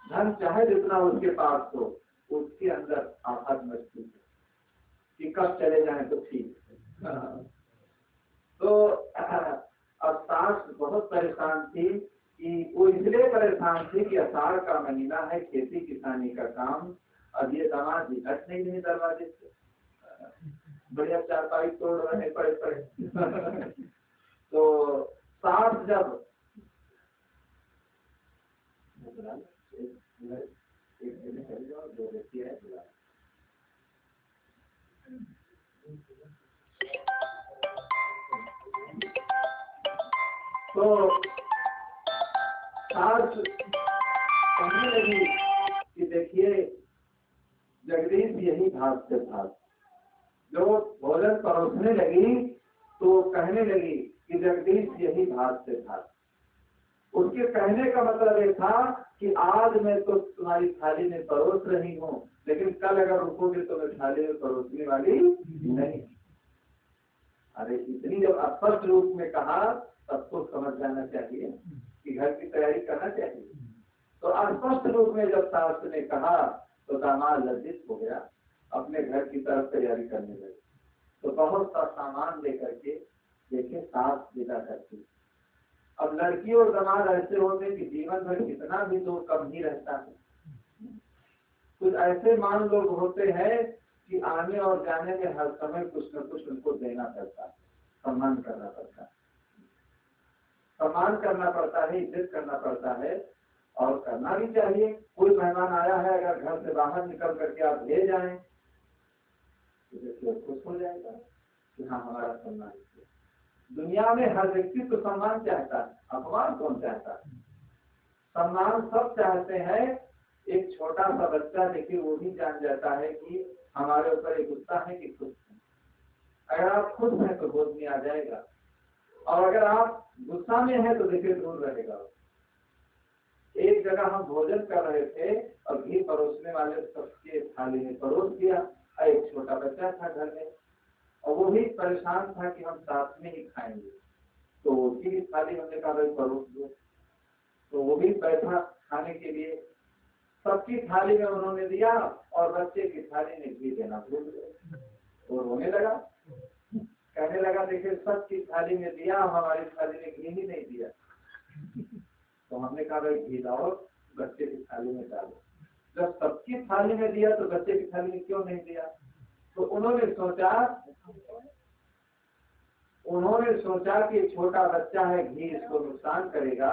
धन चाहे जितना उसके पास हो, उसके अंदर आफत मचती है कि कब चले जाए तो ठीक। तो अब सास बहुत परेशान थी कि वो इसलिए परेशान थी कि आषाढ़ का महीना है, खेती किसानी का काम, अब ये दामाद हट नहीं दरवाजे से। बढ़िया चारपाई तोड़ रहे पड़े तो सास जब दो व्यक्ति है तो सास कहने लगी कि देखिए जगदीश यही भाग से भाग। जो भोजन परोसने लगी तो कहने लगी कि जगदीश यही भाग से भाग। उसके कहने का मतलब ये था कि आज मैं तो तुम्हारी थाली में परोस रही हूँ, लेकिन कल अगर रुकोगे तो मैं थाली में परोसने वाली नहीं। अरे इतनी जब स्पष्ट रूप में कहा तब तो समझ जाना चाहिए कि घर की तैयारी करना चाहिए। तो स्पष्ट रूप में जब सास ने कहा तो दामाद लज्जित हो गया, अपने घर की तरफ तैयारी करने लगे। तो बहुत सा सामान लेकर के देखे सास विदा करती। अब लड़की और दामाद ऐसे होते कि जीवन भर कितना भी तो कम ही रहता है। कुछ ऐसे मान लोग होते हैं कि आने और जाने में हर समय कुछ न कुछ उनको देना पड़ता है, सम्मान करना पड़ता है, सम्मान करना पड़ता है, इज्जत करना पड़ता है और करना भी चाहिए। कोई मेहमान आया है, अगर घर से बाहर निकल करके आप ले जाएं तो देखिए खुश हो जाएगा कि हाँ हमारा सम्मान किया। दुनिया में हर व्यक्ति तो सम्मान चाहता है, अपमान कौन चाहता है? सम्मान सब चाहते हैं। एक छोटा सा बच्चा देखिए वो भी जान जाता है कि हमारे ऊपर एक गुस्सा है कि खुश है। अगर आप खुश हैं तो गोद में आ जाएगा और अगर आप गुस्सा में हैं तो देखिए दूर रहेगा। एक जगह हम भोजन कर रहे थे और घी परोसने वाले सबके थाली में परोस दिया। एक छोटा बच्चा था घर में और वो भी परेशान था कि हम साथ में ही खाएंगे, तो उसकी भी थाली हमने कहा भाई परोस दो। तो वो भी बैठा खाने के लिए, सबकी थाली में उन्होंने दिया और बच्चे की थाली में घी देना भूल गए। वो रोने लगा, कहने लगा देखिए सबकी थाली में दिया, हमारी थाली में घी ही नहीं दिया। तो हमने कहा भाई घी लाओ, बच्चे की थाली में डालो। जब सबकी थाली में दिया तो बच्चे की थाली में क्यों नहीं दिया? तो उन्होंने सोचा कि छोटा बच्चा है, घी इसको नुकसान करेगा,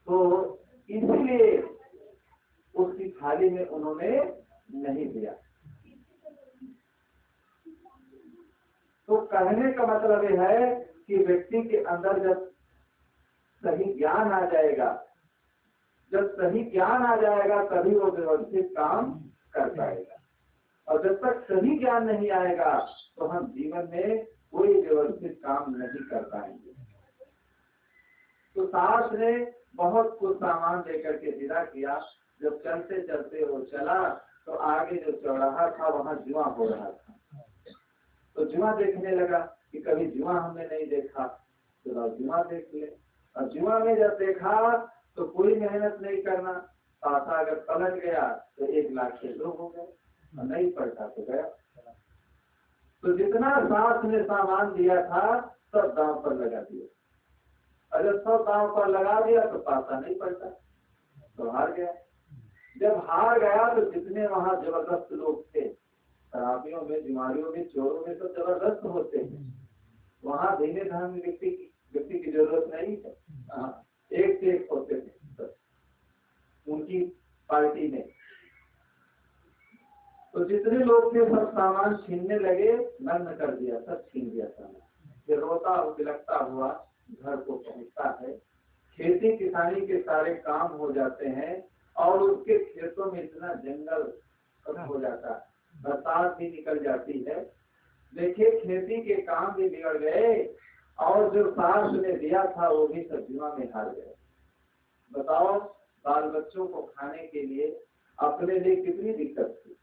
तो इसलिए उसकी थाली में उन्होंने नहीं दिया। तो कहने का मतलब यह है कि व्यक्ति के अंदर जब सही ज्ञान आ जाएगा, तभी वो व्यवस्थित काम कर पाएगा। और जब तक सही ज्ञान नहीं आएगा तो हम जीवन में कोई व्यवस्थित काम नहीं कर पाएंगे। तो सास ने बहुत कुछ सामान लेकर के विदा किया। जब चलते चलते वो चला तो आगे जो चौराहा था वहाँ जुआ हो रहा था। तो जुआ देखने लगा कि कभी जुआ हमने नहीं देखा, तो जुआ देख ले। और जुआ में जब देखा तो कोई मेहनत नहीं करना, पासा अगर पलट गया तो 1 लाख से 2 हो गए, और नहीं पलटा तो गया। तो जितना सास ने सामान दिया था सब दांव पर लगा दिया। अगर सब दांव पर लगा दिया तो पासा नहीं पलटा, तो हार गया। जब हार गया तो जितने वहां जबरदस्त लोग थे, शराबियों में, बीमारियों में, चोरों में, तो जबरदस्त होते हैं। वहां धीमे धाम व्यक्ति की जरूरत नहीं है। एक से एक होते थे उनकी पार्टी में। तो जितने लोग थे सब सामान छीनने लगे, नग्न कर दिया, सब छीन दिया सामान। फिर रोता और बिलखता हुआ घर को पहुंचता है। खेती किसानी के सारे काम हो जाते हैं और उसके खेतों में इतना जंगल खत्म हो जाता है, बरसात भी निकल जाती है। देखिए खेती के काम भी बिगड़ गए और जो सास ने दिया था वो भी सब जुआ में हार गए। बताओ, बाल बच्चों को खाने के लिए, अपने लिए कितनी दिक्कत थी।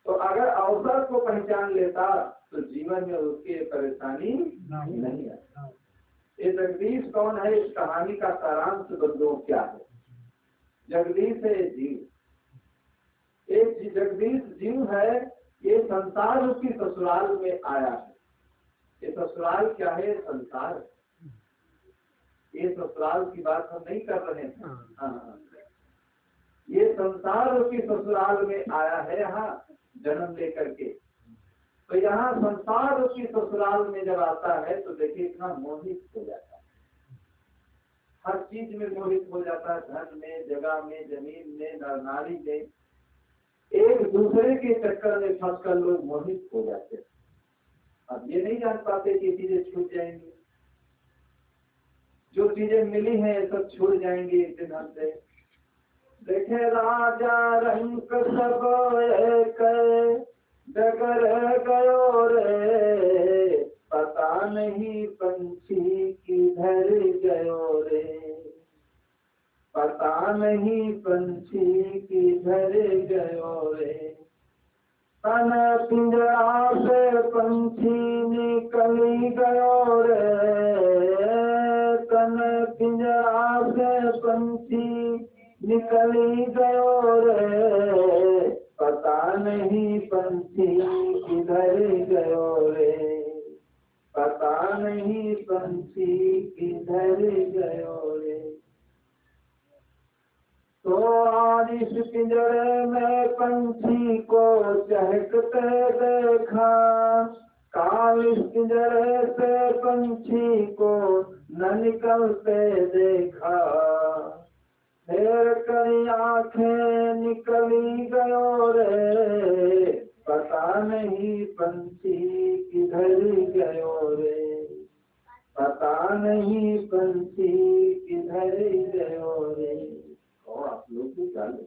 तो अगर अवसर को पहचान लेता तो जीवन में उसकी परेशानी नहीं आता। ये जगदीश कौन है? इस कहानी का सारांश बंधुओं क्या है? जगदीश है जीव। एक जगदीश जीव है, ये संसार उसकी ससुराल में आया है। ये ससुराल क्या है? संसार। ये ससुराल की बात हम नहीं कर रहे हैं। हाँ, ये संसार उसकी ससुराल में आया है, यहाँ जन्म लेकर के। तो यहाँ संसार रूपी ससुराल में जब आता है तो देखिए इतना मोहित हो जाता है, हर चीज में मोहित हो जाता है, धन में, जगह में, जमीन में, नारी में, एक दूसरे के चक्कर में फंसकर लोग मोहित हो जाते हैं। अब ये नहीं जान पाते कि चीजें छूट जाएंगी, जो चीजें मिली हैं ये सब छूट जाएंगी एक दिन हमसे। देखे राजा रंग सब एक डगर गयो रे, पता नहीं पंछी किधर गयो रे, पता नहीं पंछी किधर गयो रे। तन पिंजरा से पंछी निकली गयो रे, तन पिंजरा से पंछी निकली गयो रे, पता नहीं पंछी किधर गयो रे, पता नहीं पंछी किधर गयो रे। तो आज इस पिंजरे में पंछी को चहकते देखा, काल इस पिंजरे से पंछी को न निकलते देखा, फिर करी आंखें निकली गयो रे, पता नहीं पंछी किधर गयो रे, पता नहीं पंछी किधर गयो रे। और आप लोग भी जाने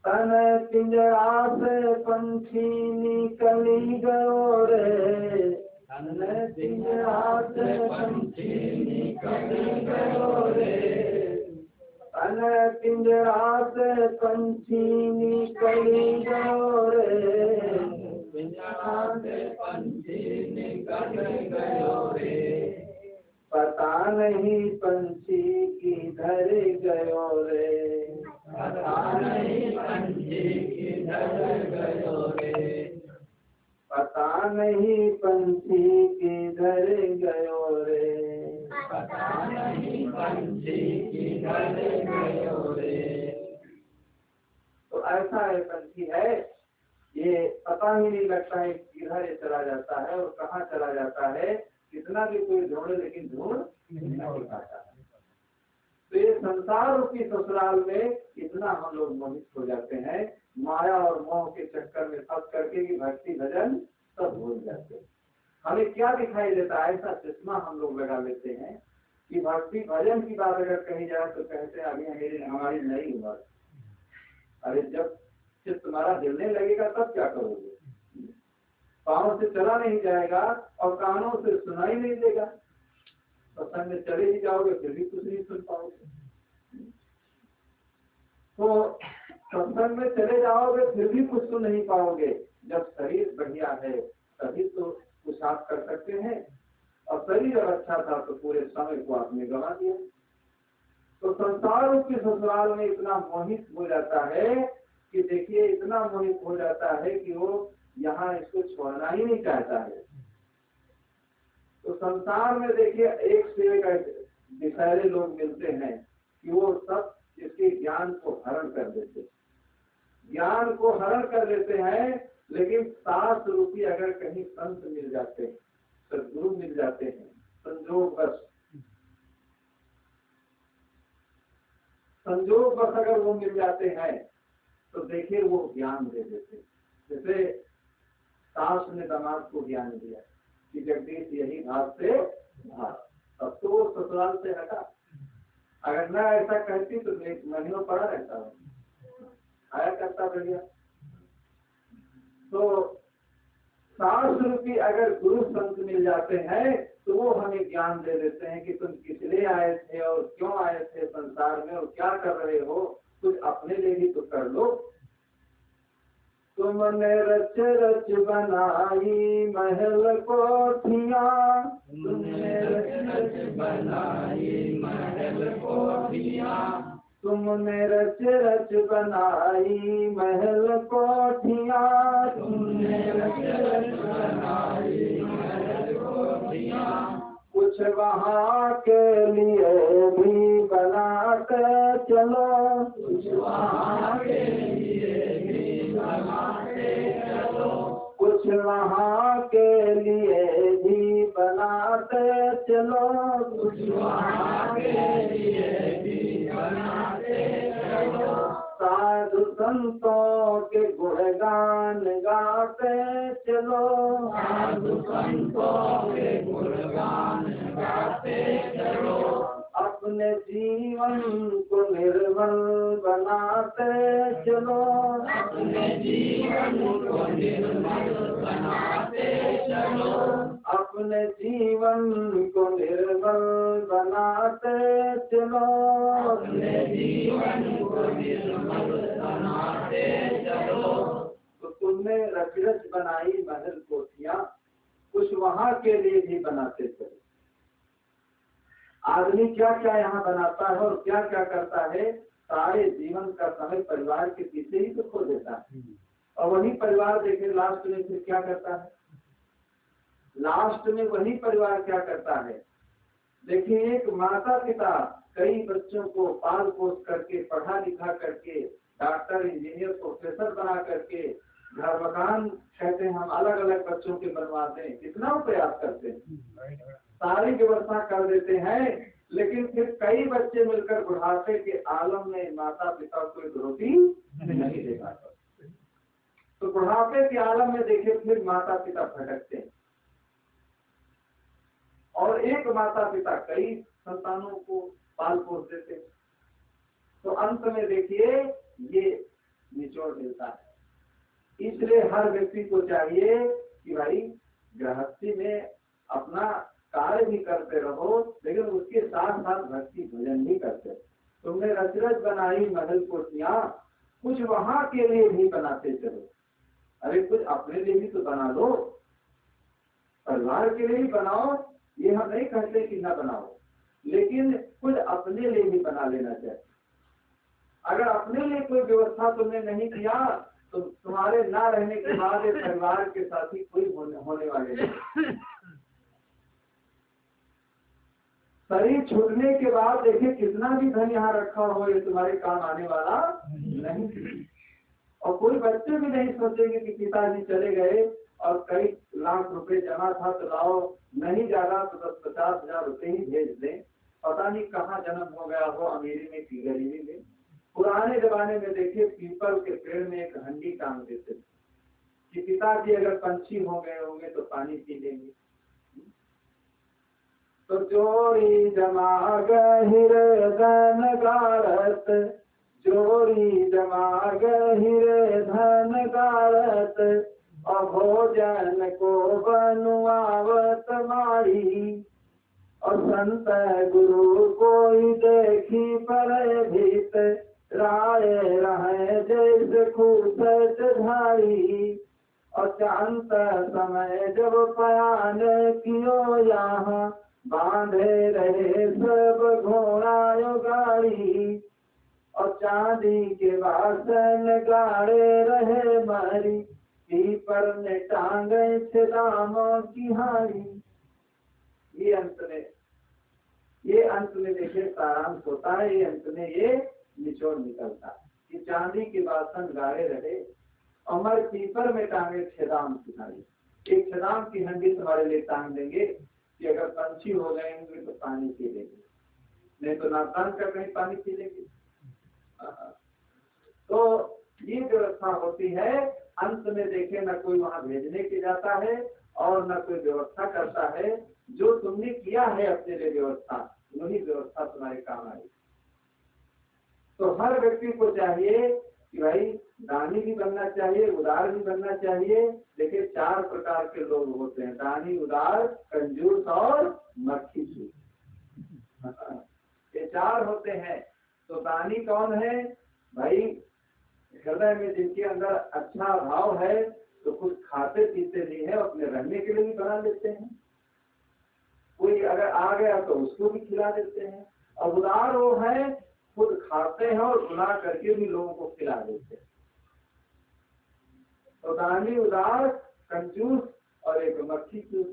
तन पिंजरा से पंछी निकली गयो रे, तन पिंजरा से पंछी निकली गयो रे, तन पिंजरा से पंछी निकली गयो रे, पिंजरा से पंछी निकल गयो रे, पता नहीं पंछी किधर गयो रे, पता नहीं पंछी किधर गयो रे, पता नहीं पंछी किधर गयो रे, पता नहीं पंछी किधर गयो रे। तो ऐसा है पंछी है, ये पता ही नहीं लगता है किधर ये चला जाता है और कहाँ चला जाता है, कितना भी कोई ढूंढे लेकिन ढूंढ नहीं पाता। तो ये संसार रूपी ससुराल में इतना हम लोग मोहित हो जाते हैं, माया और मोह के चक्कर में फंस करके कि भक्ति भजन सब भूल जाते हैं। हमें क्या दिखाई देता है, ऐसा चश्मा हम लोग लगा लेते हैं कि भक्ति भजन की बात अगर कही जाए तो कहते हैं अभी हमारी नई उम्र। अरे जब चित्त तुम्हारा हिलने लगेगा तब क्या करोगे, पाँव से चला नहीं जाएगा और कानों से सुनाई नहीं देगा, सत्संग में चले ही जाओगे फिर भी कुछ नहीं सुन पाओगे। तो सत्संग में चले जाओगे फिर भी कुछ सुन नहीं पाओगे। जब शरीर बढ़िया है तभी तो कुछ आप कर सकते हैं, और शरीर जब अच्छा था तो पूरे समय को आपने गंवा दिया। तो संसार के ससुराल में इतना मोहित हो जाता है कि देखिए इतना मोहित हो जाता है कि वो यहाँ इसको छोड़ना ही नहीं चाहता है। तो संसार में देखिए एक से एक विषैले लोग मिलते हैं कि वो सब इसके ज्ञान को हरण कर देते, ज्ञान को हरण कर लेते हैं। लेकिन शास्त्र रूपी अगर कहीं संत मिल जाते हैं, सदगुरु मिल जाते हैं, संजोगवश अगर वो मिल जाते हैं तो देखिए वो ज्ञान दे देते। जैसे सास ने दामाद को ज्ञान दिया कि जगदीश यही भाव से भाग, तब तो वो ससुराल से हटा। अगर मैं ऐसा कहती तो महीनों पड़ा रहता हूँ, आया करता बढ़िया। तो सास रूपी अगर गुरु संत मिल जाते हैं तो वो हमें ज्ञान दे देते हैं कि तुम किस लिए आए थे और क्यों आए थे संसार में और क्या कर रहे हो, कुछ अपने लिए भी तो कर लो। तुमने रच रच बनाई महल कोठियाँ, तुमने रच रच बनाई महल कोठियाँ, तुमने रच रच बनाई महल कोठियाँ, तुमने रच रच बनाई महल कोठियाँ। कुछ वहाँ के लिए भी बनाते चलो, कुछ वहाँ के लिए भी बनाते चलो, कुछ वहाँ बनाते चलो, कुछ वहाँ के लिए भी बनाते चलो। साधु संतों के गुणगान गाते चलो, साधु संतों के गुणगान गाते चलो। अपने जीवन को निर्मल बनाते चलो, अपने जीवन को निर्मल बनाते चलो। अपने जीवन को निर्मल बनाते चलो, अपने जीवन को निर्मल बनाते चलो। तो तुमने रच रच बनाई महल कोठियां, कुछ वहां के लिए भी बनाते चलो। आदमी क्या क्या यहाँ बनाता है और क्या क्या करता है, सारे जीवन का समय परिवार के पीछे ही तो खो देता है। और वही परिवार देखे लास्ट में फिर क्या करता है, लास्ट में वही परिवार क्या करता है। देखिए एक माता पिता कई बच्चों को पाल पोस करके पढ़ा लिखा करके डॉक्टर इंजीनियर प्रोफेसर बना करके घर मकान कहते हैं हम अलग अलग बच्चों के बनवाते हैं, कितना प्रयास करते हैं, सारी व्यवस्था कर देते हैं, लेकिन फिर कई बच्चे मिलकर बुढ़ापे के आलम में माता पिता को एक रोटी नहीं दे पाते। तो बुढ़ापे के आलम में देखे फिर माता पिता भटकते हैं और एक माता पिता कई संतानों को पाल पोस देते हैं। तो अंत में देखिए ये निचोड़ मिलता है। इसलिए हर व्यक्ति को चाहिए कि भाई गृहस्थी में अपना कार्य भी करते रहो, लेकिन उसके साथ साथ भक्ति भजन भी करते रहो। तुमने रच रच बनाई महल कोठियां, कुछ वहां के लिए भी बनाते चलो। अरे कुछ अपने लिए भी तो बना लो, परिवार के लिए भी बनाओ, ये हम नहीं कहते कि ना बनाओ, लेकिन कुछ अपने लिए भी बना लेना चाहिए। अगर अपने लिए कोई व्यवस्था तुमने नहीं किया तो तुम्हारे ना रहने के बाद परिवार के साथ ही कोई होने वाले नहीं। शरीर छूटने के बाद देखिए कितना भी धन यहाँ रखा हो ये तुम्हारे काम आने वाला नहीं। और कोई बच्चे भी नहीं सोचेंगे कि पिताजी चले गए और कई लाख रुपए जमा था तो लाओ, नहीं ज्यादा तो 10-50,000 रुपए ही भेज दें, पता नहीं कहाँ जन्म हो गया हो, अमीरी में की गरीबी में। पुराने जमाने में देखिए पीपल के पेड़ में एक हंडी टांग देते थे कि पिताजी अगर पंछी हो गए होंगे तो पानी पी लेंगे। तो जोड़ी जमा गहिरे धन गारत, जोड़ी जमा गहिरे धन गारत, और भोजन को बनुआवत मारी, और संत गुरु कोई देखी पर भीत, राय रहे जैसे खूसट धारी, और चांत समय जब पयान कियो यहाँ, बांधे रहे सब घोड़ा गाड़ी, और चांदी के बासन गाड़े रहे मारी, पीपर ने टांगे छदामों की हारी। ये अंत में देखिए सारांश होता है, ये अंत में ये निचोड़ निकलता है कि चांदी के बासन गाड़े रहे, अमर पीपर में टांगे छदाम की हारी। एक छदाम की हंडी तुम्हारे लिए टांग देंगे कि अगर पंछी हो जाएंगे तो पानी पी लेंगे, नहीं तो नादान कर कहीं पानी पी लेंगे। तो ये व्यवस्था होती है। अंत में देखे न कोई वहां भेजने के जाता है और न कोई व्यवस्था करता है। जो तुमने किया है अपने लिए व्यवस्था, वही व्यवस्था तुम्हारे काम आई। तो हर व्यक्ति को चाहिए कि भाई दानी भी बनना चाहिए, उदार भी बनना चाहिए। देखिए 4 प्रकार के लोग होते हैं, दानी, उदार, कंजूस और मक्खी चूस। ये 4 होते हैं। तो दानी कौन है भाई? हृदय में जिनके अंदर अच्छा भाव है, तो कुछ खाते पीते नहीं है, अपने रहने के लिए भी बना लेते हैं। कोई अगर आ गया तो उसको भी खिला देते हैं। और उदार वो है, खुद खाते हैं और बुला करके भी लोगों को खिला देते हैं। तो दानी, उदार, कंजूस और एक मक्खी चूस।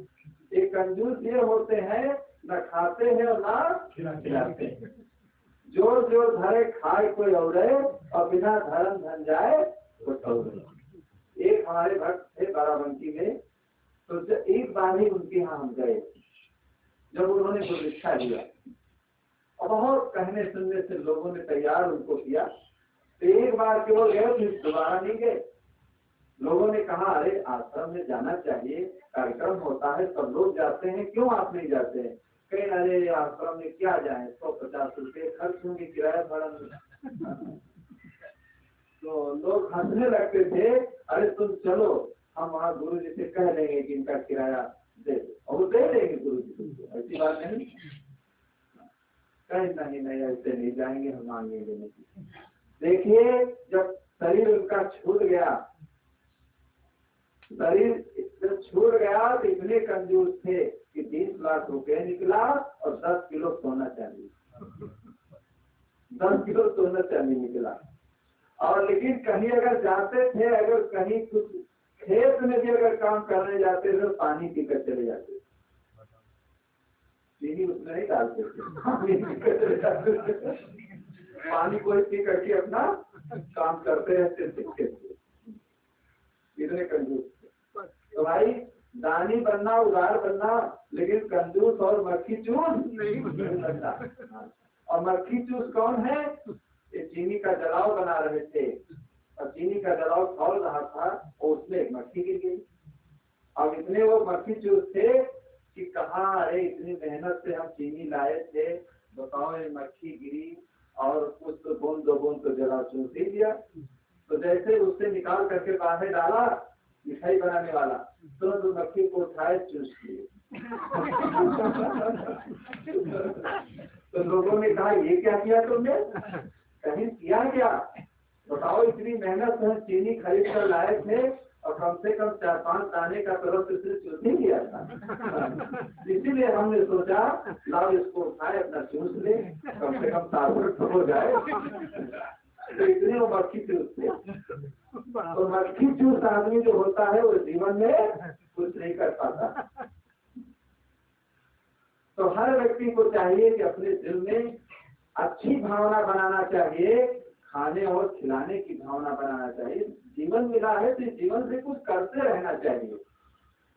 एक कंजूस ये होते हैं, न खाते हैं और ना खिलाते हैं। जोर जोर धरे खाए कोई औरे, और बिना धर्म धन जाए तो ठौरे। एक हमारे भक्त थे बाराबंकी में, तो एक बार ही उनके यहाँ हम गए। जब उन्होंने गुरदीक्षा लिया और बहुत कहने सुनने से लोगों ने तैयार उनको किया, तो एक बार केवल गए, फिर दोबारा नहीं गए। लोगों ने कहा अरे आश्रम में जाना चाहिए, कार्यक्रम होता है, सब लोग जाते हैं, क्यों आप नहीं जाते हैं? कहीं अरे आश्रम में क्या जाए, 150 रुपये खर्च होंगे किराया भाड़ा में। तो लोग हंसने लगते थे, अरे तुम चलो, हम वहाँ गुरु जी से कह देंगे कि इनका किराया दे दो, और वो दे देंगे गुरु जी को, ऐसी बात नहीं। कहीं नहीं ऐसे नहीं जाएंगे, हम मांगेंगे नहीं। देखिए जब शरीर उनका छूट गया, शरीर जब छूट गया तो इतने कंजूस थे कि 20 लाख रुपए निकला और 10 किलो सोना चांदी, 10 किलो सोना चांदी निकला। और लेकिन कहीं अगर जाते थे, अगर कहीं कुछ खेत में भी अगर काम करने जाते थे तो पानी पीकर चले जाते, चीनी उसमें नहीं डालते थे, पानी पीकर चले जाते थे, पानी कोई पी करके अपना काम करते रहते थे, इतने कंजूस थे। तो भाई दानी बनना, उदार बनना, लेकिन कंजूस और मक्खी चूस नहीं बनना। और मक्खी चूस कौन है? ये चीनी का जलाव बना रहे थे और चीनी का जलाव खोल रहा था और उसमें एक मक्खी गिर गई। अब इतने वो मक्खी चूस थे कि कहा अरे इतनी मेहनत से हम चीनी लाए थे, बताओ ये मक्खी गिरी और कुछ तो बूंद दो बूंद तो जला चूस ही दिया। तो जैसे उससे निकाल करके बाहर डाला मिठाई बनाने वाला, तो मक्खी को उठाए चूस लिए। तो लोगों ने कहा ये क्या किया तुमने? कहीं किया क्या? बताओ इतनी मेहनत से चीनी खरीद कर लाए थे और कम से कम 4-5 दाने का तरफ से चूस ही किया था। इसीलिए हमने सोचा लाओ इसको उठाए अपना चूस ले, कम से कम ताकत हो जाए। तो इतने वो मक्खी चूस थे। तो मक्खी चूस आदमी जो होता है वो जीवन में कुछ नहीं कर पाता। तो हर व्यक्ति को चाहिए कि अपने दिल में अच्छी भावना बनाना चाहिए, खाने और खिलाने की भावना बनाना चाहिए। जीवन मिला है तो जीवन से कुछ करते रहना चाहिए।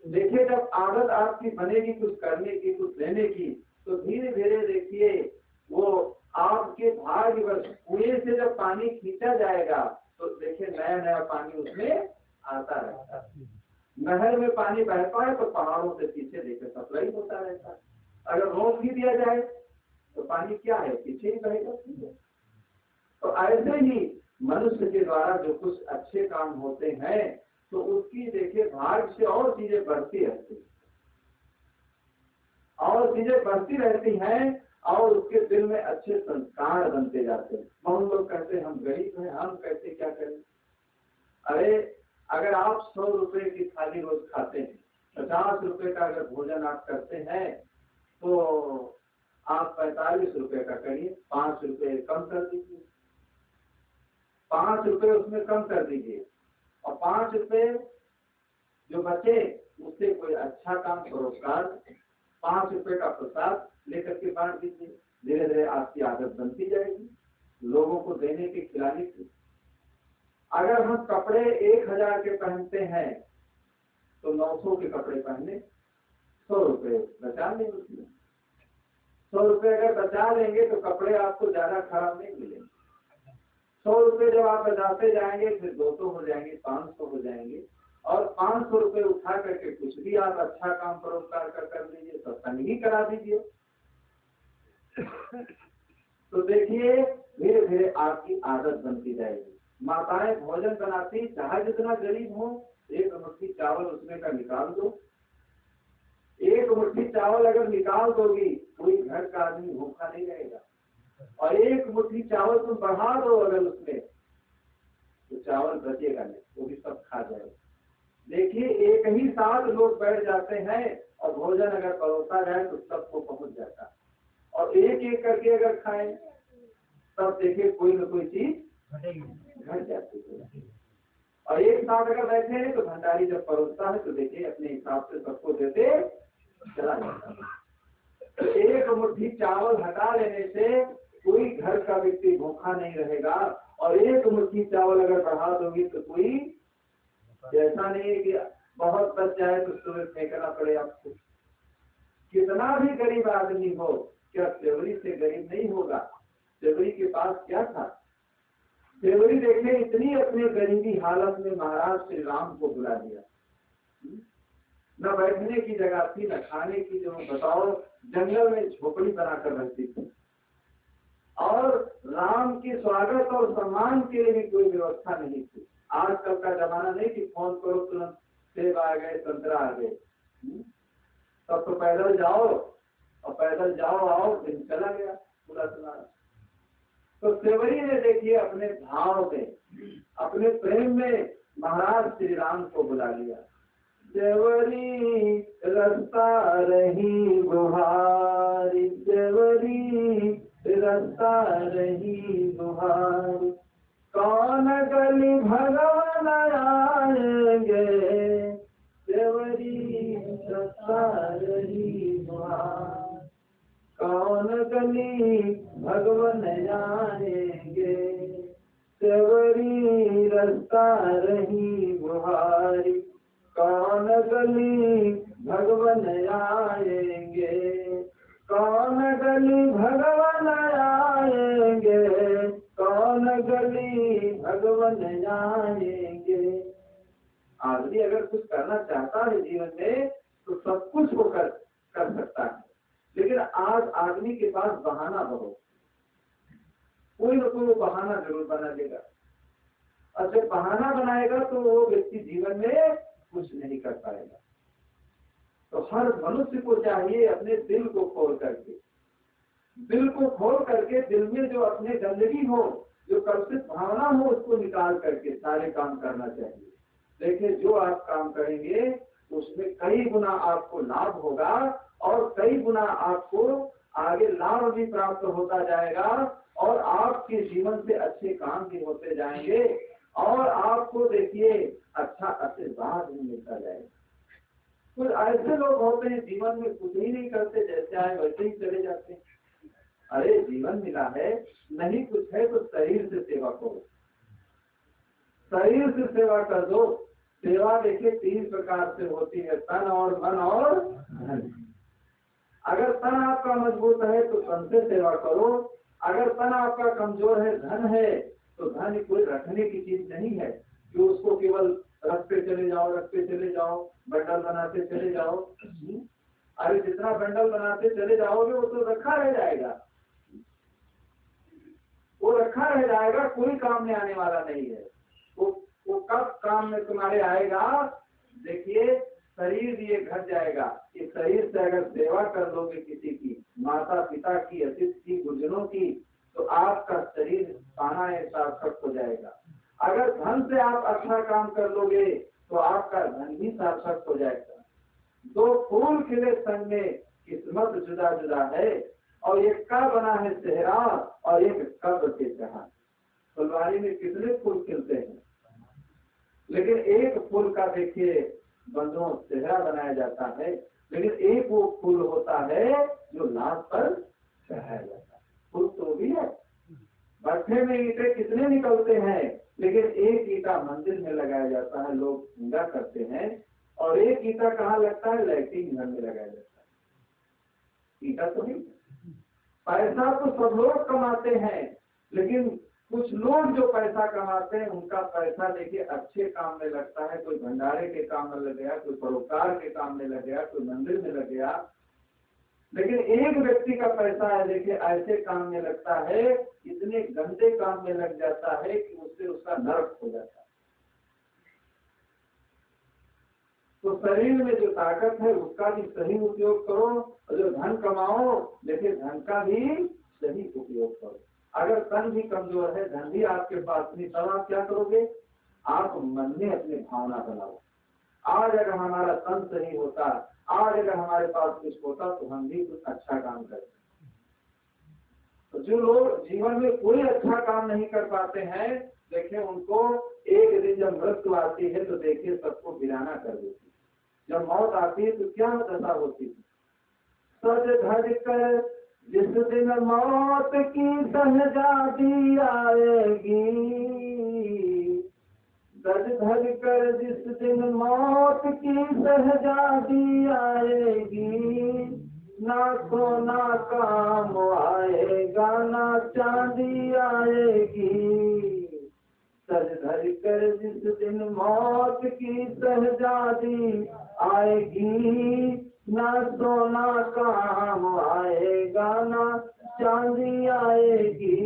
देखिए जब आदत आपकी बनेगी कुछ करने की, कुछ देने की, तो धीरे धीरे देखिए वो आपके भाग्यवश कुएं से जब पानी खींचा जाएगा तो देखिए नया नया पानी उसमें आता रहता है। नहर में पानी बहता है तो पहाड़ों से पीछे देखिए सप्लाई होता रहता है। अगर रोक भी दिया जाए तो पानी क्या है, पीछे ही बहेगा। तो ऐसे ही मनुष्य के द्वारा जो कुछ अच्छे काम होते हैं तो उसकी देखिए भाग्य से और चीजें बढ़ती रहती हैं और उसके दिल में अच्छे संस्कार बनते जाते हैं। बहुत लोग कहते हैं हम गरीब हैं, हम कैसे क्या करें। अरे अगर आप 100 रुपए की थाली रोज खाते हैं, 50 रुपए का अगर भोजन आप करते हैं तो आप 45 रुपए का करिए, 5 रुपए कम कर दीजिए, 5 रुपए उसमें कम कर दीजिए और 5 रुपए जो बचे उससे कोई अच्छा काम पुरस्कार 5 रुपए का प्रसाद लेकर के बांट दीजिए। धीरे धीरे आपकी आदत बनती जाएगी लोगों को देने की, खिलाने की। अगर हम कपड़े 1000 के पहनते हैं तो 900 के कपड़े पहने, 100 रुपए बचा लेंगे उसमें। 100 रुपए अगर बचा लेंगे तो कपड़े आपको ज्यादा खराब नहीं मिलेंगे। 100 रुपए जब आप बचाते जाएंगे फिर 200 हो जाएंगे, 500 हो जाएंगे और 500 रुपए उठा करके कुछ भी आप अच्छा काम परोपकार कर दीजिए, सत्संग ही करा दीजिए। तो देखिए धीरे धीरे आपकी आदत बनती जाएगी। माताएं भोजन बनाती, चाहे जितना गरीब हो, एक मुट्ठी चावल उसमें का निकाल दो। एक मुट्ठी चावल अगर निकाल दोगी कोई घर का आदमी भूखा नहीं रहेगा। और एक मुट्ठी चावल तुम बढ़ा दो अगर उसमें तो चावल बचेगा नहीं, वो भी सब खा जाएगा। देखिए एक ही साथ लोग बैठ जाते हैं और भोजन अगर परोसा जाए तो सबको पहुंच जाता है। और एक एक करके अगर खाएं तब देखिए कोई न कोई चीज घट जाती है। और एक साथ अगर बैठे हैं तो भंडारी जब परोसता है तो देखिए अपने हिसाब से सबको देते चला जाता है। तो एक मुट्ठी चावल हटा लेने से कोई घर का व्यक्ति भूखा नहीं रहेगा। और एक मुट्ठी चावल अगर बढ़ा दोगी तो कोई ऐसा नहीं है कि बहुत बच जाए तो सुबह फेंकना पड़े आपको। कितना भी गरीब आदमी हो, क्या सेवरी से गरीब नहीं होगा? सेवरी के पास क्या था? सेवरी देखे इतनी अपने गरीबी हालत में महाराज श्री राम को बुला दिया। न बैठने की जगह थी, न खाने की, जो बताओ जंगल में झोपड़ी बनाकर रहती थी, और राम के स्वागत और सम्मान के लिए भी कोई व्यवस्था नहीं थी। आजकल का जमाना नहीं कि फोन करो तुरंत सेब आ गए, संतरा आ गए। तब तो पैदल जाओ और पैदल जाओ आओ, दिन चला गया पूरा तुम्हारा। तो सेवरी ने देखिए अपने भाव में, अपने प्रेम में महाराज श्री राम को बुला लिया। सेवरी रास्ता रही गुहारी, सेवरी रास्ता रही गुहारी, कौन गली भगवान आएंगे, सेवरी रास्ता रही गुहारी, कौन गली भगवान आएंगे, सेवरी रास्ता रही गुहारी, कौन गली भगवान आएंगे, कौन गली भगवान आएंगे, कौन गली भगवान आएंगे। आदमी अगर कुछ करना चाहता है जीवन में तो सब कुछ वो कर सकता है, लेकिन आज आदमी के पास बहाना बहुत, कोई न कोई बहाना जरूर बना देगा। और जब बहाना बनाएगा तो वो व्यक्ति जीवन में कुछ नहीं कर पाएगा। तो हर मनुष्य को चाहिए अपने दिल को खोल करके, दिल को खोल करके दिल में जो अपने गंदगी हो, जो कलुषित भावना हो, उसको निकाल करके सारे काम करना चाहिए। देखिए जो आप काम करेंगे उसमें कई गुना आपको लाभ होगा, और कई गुना आपको आगे लाभ भी प्राप्त होता जाएगा, और आपके जीवन से अच्छे काम भी होते जाएंगे, और आपको देखिए अच्छा आशीर्वाद भी मिलता जाएगा। कुछ ऐसे लोग होते हैं जीवन में कुछ ही नहीं करते, जैसे आए वैसे ही चले जाते हैं। अरे जीवन मिला है, नहीं कुछ है तो शरीर से सेवा करो, शरीर से सेवा कर दो। सेवा देखिए 3 प्रकार से होती है, तन और मन और धन। अगर तन आपका मजबूत है तो तन से सेवा करो, अगर तन आपका कमजोर है, धन है, तो धन कोई रखने की चीज नहीं है कि उसको केवल रखते चले जाओ, बंडल बनाते चले जाओ। अरे जितना बंडल बनाते चले जाओगे वो तो रखा रह जाएगा, वो रखा रह जाएगा, कोई काम में आने वाला नहीं है। वो कब काम में तुम्हारे आएगा? देखिए शरीर ये घट जाएगा, इस शरीर से अगर सेवा कर लोगे किसी की, माता पिता की, अतिथि की, गुरुजनों की, तो आपका शरीर पाना सार्थक हो जाएगा। अगर धन से आप अच्छा काम कर लोगे तो आपका धन भी सार्थक हो जाएगा। 2 फूल खिले संग में किस्मत जुदा जुदा है, और एक का बना है सेहरा और एक कब्र के जहां। फुलवारी में कितने फूल खिलते हैं, लेकिन एक फूल का देखिए बंधुओं सेहरा बनाया जाता है, लेकिन एक वो फूल होता है जो लाश पर चढ़ाया जाता है। फूल तो भी है, भट्ठे में ईंटें कितने निकलते हैं, लेकिन एक ईंटा मंदिर में लगाया जाता है, लोग पूजा करते हैं, और एक ईंटा कहाँ लगता है? लैट्रिन घर में लगाया जाता है। ईंटा तो नहीं। पैसा तो सब लोग कमाते हैं, लेकिन कुछ लोग जो पैसा कमाते हैं उनका पैसा देखिए अच्छे काम में लगता है। कोई भंडारे के काम में लग गया, कोई परोपकार के काम में लग गया, कोई मंदिर में लग गया। लेकिन एक व्यक्ति का पैसा है देखिए ऐसे काम में लगता है, इतने गंदे काम में लग जाता है कि उससे उसका नरक हो जाता है। तो शरीर में जो ताकत है उसका भी सही उपयोग करो, और जो धन कमाओ देखिए धन का भी सही उपयोग करो। अगर तन भी कमजोर है, धन भी आपके पास नहीं, तब आप क्या करोगे? आप मन में अपनी भावना बनाओ। आज अगर हमारा तन सही होता, आज अगर हमारे पास कुछ होता तो हम भी कुछ अच्छा काम करते। तो जो लोग जीवन में कोई अच्छा काम नहीं कर पाते हैं, देखिए उनको एक दिन जब मृत्यु आती है तो देखिए सबको वीराना कर देती। जब मौत आती है तो क्या दशा होती है? सज धज कर जिस दिन मौत की सहजादी आएगी, सज धज कर जिस दिन मौत की सहजादी आएगी, ना सोना काम आएगा ना चांदी आएगी। सज धर कर जिस दिन मौत की शहजादी आएगी, ना सोना काम आएगा ना चांदी आएगी।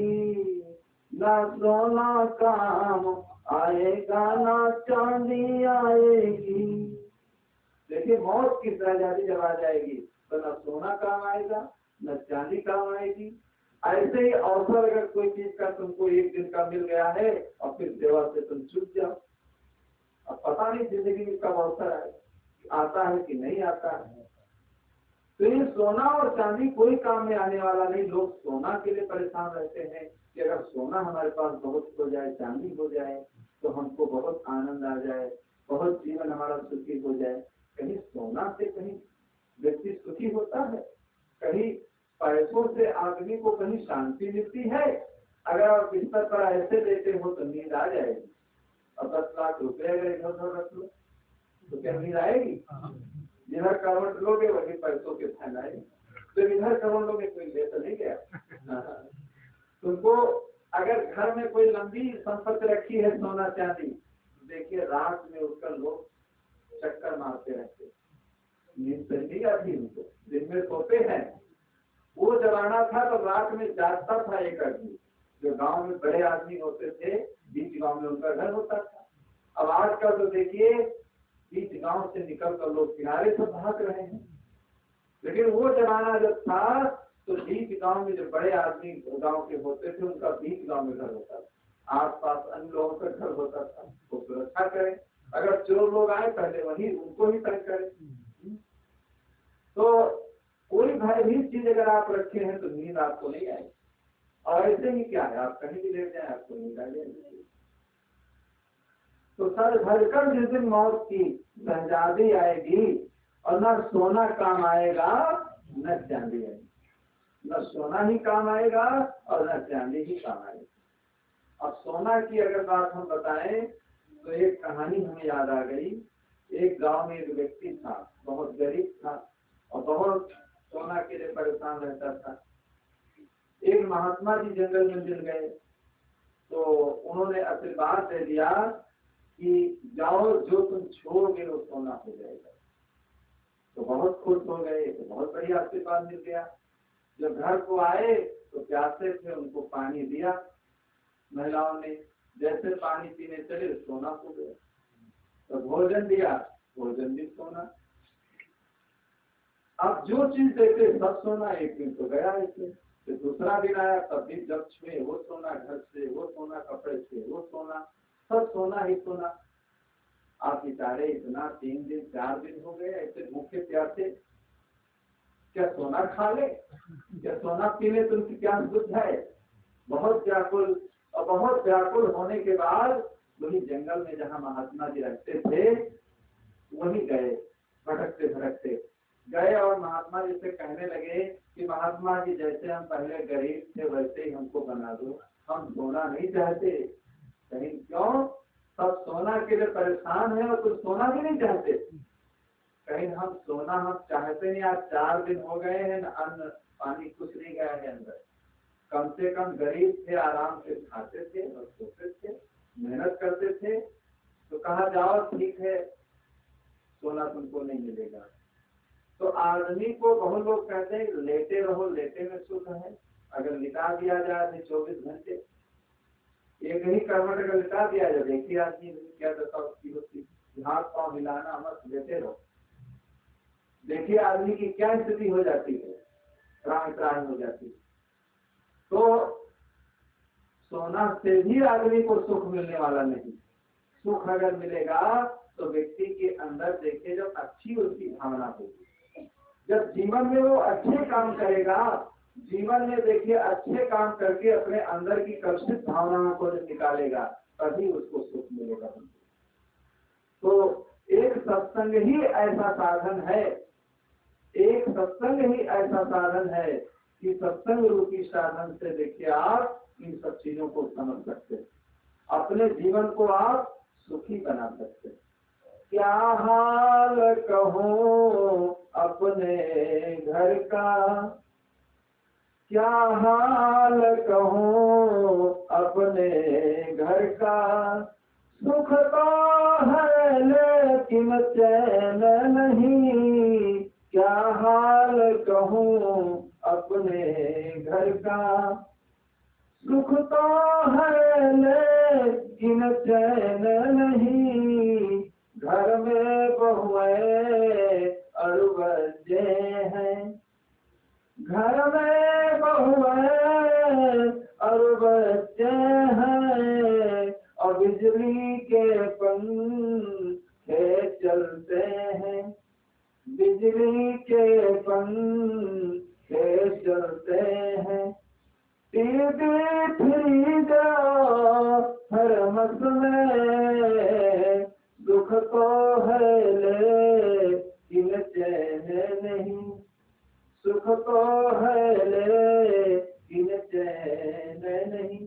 ना सोना काम आएगा ना चांदी आएगी। देखिए मौत की शहजादी जब आ जाएगी तो न सोना काम आएगा न चांदी काम आएगी। ऐसे ही अवसर अगर कोई चीज का तुमको एक दिन का मिल गया है और फिर सेवा से तुम चूक जाओ, अब पता नहीं जिंदगी में कब अवसर आता है कि नहीं आता है। तो ये सोना और चांदी कोई काम में आने वाला नहीं। लोग सोना के लिए परेशान रहते हैं कि अगर सोना हमारे पास बहुत हो जाए, चांदी हो जाए तो हमको बहुत आनंद आ जाए, बहुत जीवन हमारा सुखी हो जाए। कहीं सोना से कहीं व्यक्ति सुखी होता है? कहीं पैसों से आदमी को कहीं शांति मिलती है? अगर आप बिस्तर पर ऐसे लेते हो तो नींद आ जाएगी, और 10 लाख रुपए अगर इधर उधर रख लो तो क्या नींद आएगी? जिधर करवट लोगे वही पैसों के फैलाएगी। तो इधर करवट लोगे कोई ले तो नहीं गया। तुमको अगर घर में कोई लंबी संपत्ति रखी है सोना चांदी, देखिए रात में उसका लोग चक्कर मारते रहते, नींद तो नहीं आती उनको, दिन में सोते हैं। वो जमाना था तो रात में जागता था एक आदमी, जो गांव में बड़े आदमी होते थे, बीच गांव में उनका घर होता था। अब आजकल तो देखिए बीच गांव से निकल कर लोग किनारे से भाग रहे हैं। लेकिन वो जमाना जब था तो बीच गांव में जो बड़े आदमी गांव के होते थे उनका बीच गांव में घर होता था, आस पास अन्य लोगों का घर होता था। वो सुरक्षा करें, अगर चोर लोग आए पहले वही उनको ही तंग करें। तो कोई भयभीत चीज अगर आप रखे हैं तो नींद आपको नहीं आएगी। और ऐसे ही क्या है, आप कहीं भी लेट जाए आपको नींद आ जाएगी। तो सर भरकर जिस दिन मौत की शहजादी आएगी और न सोना काम आएगा न चांदी आएगी, न सोना ही काम आएगा और न चांदी ही काम आएगी। अब सोना की अगर बात हम बताएं तो एक कहानी हमें याद आ गई। एक गांव में एक व्यक्ति था, बहुत गरीब था और बहुत सोना के लिए परेशान रहता था। एक महात्मा जी जंगल में मिल गए तो उन्होंने आशीर्वाद दे दिया कि जाओ जो तुम छोड़ोगे वो सोना हो जाएगा। तो बहुत खुश हो गए, तो बहुत बढ़िया आशीर्वाद मिल गया। जब घर को आए तो प्यासे थे, उनको पानी दिया महिलाओं ने, जैसे पानी पीने चले सोना हो गया। तो भोजन दिया, भोजन भी सोना। अब जो चीज देते सब सोना। एक दिन तो गया ऐसे, फिर दूसरा दिन आया तब भी जब छुए वो सोना, घर से वो सोना, कपड़े से वो सोना, सब सोना ही सोना। आप बेचारे इतना 3 दिन 4 दिन हो गए ऐसे भूखे प्यासे, क्या सोना खा ले, क्या सोना पी ले, तुमकी क्या बुझ है? बहुत व्याकुल, और बहुत व्याकुल होने के बाद वही जंगल में जहाँ महात्मा जी रहते थे वही गए, भटकते भटकते गए और महात्मा जी से कहने लगे कि महात्मा जी जैसे हम पहले गरीब थे वैसे ही हमको बना दो, हम सोना नहीं चाहते। कहीं क्यों? सब सोना के लिए परेशान है और कुछ सोना भी नहीं चाहते। कहीं हम सोना हम चाहते नहीं। आज 4 दिन हो गए हैं, अन्न पानी कुछ नहीं गया है अंदर। कम से कम गरीब थे, आराम से खाते थे और सोते थे, मेहनत करते थे। तो कहा जाओ ठीक है सोना तुमको नहीं मिलेगा। तो आदमी को बहुत लोग कहते हैं लेटे रहो, लेटे में सुख है। अगर लिटा दिया जाए 24 घंटे एक ही करवट अगर लिटा दिया जाए, देखिए आदमी क्या दशा उसकी होती, हाथ पाँव हिलाना मत, लेटे रहो। देखिए आदमी की क्या स्थिति हो जाती है, त्राण त्राण हो जाती है। तो सोना से भी आदमी को सुख मिलने वाला नहीं। सुख अगर मिलेगा तो व्यक्ति के अंदर देखिए जब अच्छी उसकी भावना होगी, जब जीवन में वो अच्छे काम करेगा, जीवन में देखिए अच्छे काम करके अपने अंदर की कलुषित भावनाओं को जब निकालेगा तभी उसको सुख मिलेगा। तो एक सत्संग ही ऐसा साधन है, एक सत्संग ही ऐसा साधन है कि सत्संग रूपी साधन से देखिए आप इन सब चीजों को समझ सकते हैं, अपने जीवन को आप सुखी बना सकते हैं। क्या हाल कहो अपने घर का क्या हाल कहूँ अपने घर का। सुख तो है लेकिन चैन नहीं, क्या हाल कहूँ अपने घर का। सुख तो है लेकिन चैन नहीं, घर में बहुएं और बच्चे हैं। घर में बहुएं और बच्चे हैं, और बिजली के पंखे चलते हैं। बिजली के पंखे चलते हैं। टीवी फ्रीज हर मस में, दुख तो है लेकिन चैन नहीं। सुख तो है लेकिन चैन नहीं।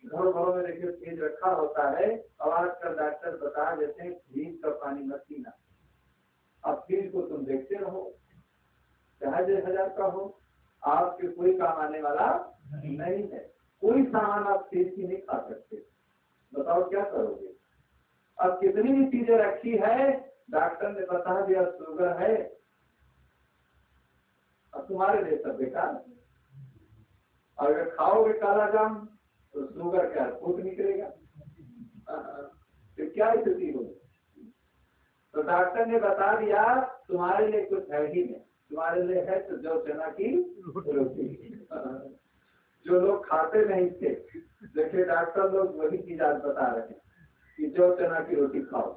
घरों घरों में देखिए फ्रिज रखा होता है, और आजकल डॉक्टर बता देते हैं फ्रिज का पानी मत पीना। अब फ्रिज को तुम देखते रहो, चाहे 10,000 का हो, आपके कोई काम आने वाला नहीं है। कोई सामान आप फ्रिज की नहीं खा सकते। बताओ क्या करोगे। अब कितनी भी चीजें रखी है, डॉक्टर ने बता दिया शुगर है, अब तुम्हारे लिए सब बेकार। और अगर खाओगे काला जाम तो शुगर क्या फूट निकलेगा, तो क्या स्थिति होगी। तो डॉक्टर ने बता दिया तुम्हारे लिए कुछ है ही नहीं, तुम्हारे लिए है तो जौ चना की रोटी। जो लोग खाते नहीं थे, देखिए डॉक्टर लोग वही चीज आज बता रहे हैं कि जौ चना की रोटी खाओ।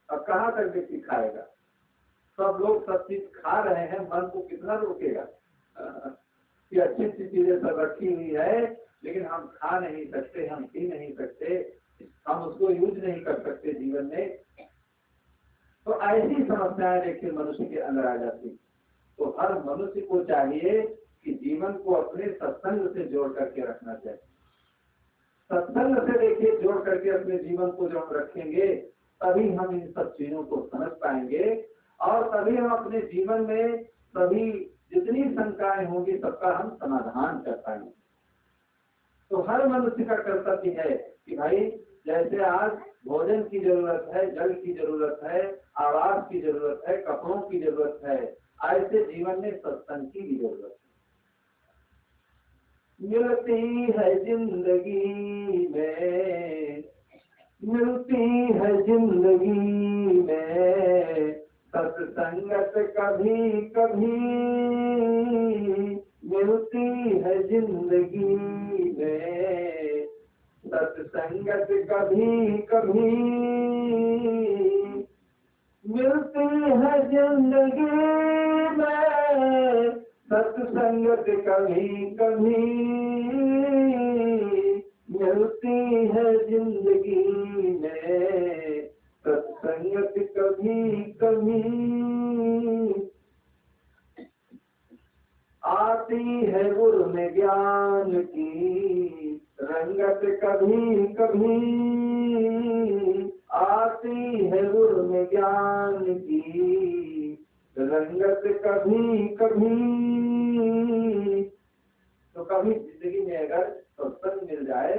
अब कहाँ तक व्यक्ति खाएगा। सब लोग सब चीज खा रहे हैं, मन को कितना रोकेगा कि अच्छी अच्छी चीजें सब रखी हुई है, लेकिन हम खा नहीं सकते, हम पी नहीं सकते, हम उसको यूज नहीं कर सकते जीवन में। तो ऐसी समस्याएं देखिए मनुष्य के अंदर आ जाती। तो हर मनुष्य को चाहिए कि जीवन को अपने सत्संग से जोड़ करके रखना चाहिए। सत्संग से देखिए जोड़ करके अपने जीवन को जब रखेंगे, तभी हम इन सब चीजों को समझ पाएंगे, और तभी हम अपने जीवन में सभी जितनी शंकाएं होंगी सबका हम समाधान कर पाएंगे। तो हर मनुष्य का कर्तव्य है कि भाई जैसे आज भोजन की जरूरत है, जल की जरूरत है, आवास की जरूरत है, कपड़ों की जरूरत है, ऐसे जीवन में सत्संग की भी जरूरत है। मिलती है जिंदगी में, मिलती है जिंदगी में सत्संगत कभी कभी, मिलती है जिंदगी में सत्संगत कभी कभी, मिलती है जिंदगी में सत्संगत कभी कभी, मिलती है जिंदगी में सत्संगत कभी कभी। आती है गुरु में ज्ञान की रंगत कभी कभी, आती है गुरु में ज्ञान की रंगत कभी कभी। तो कभी जिंदगी में अगर सत्संग मिल जाए,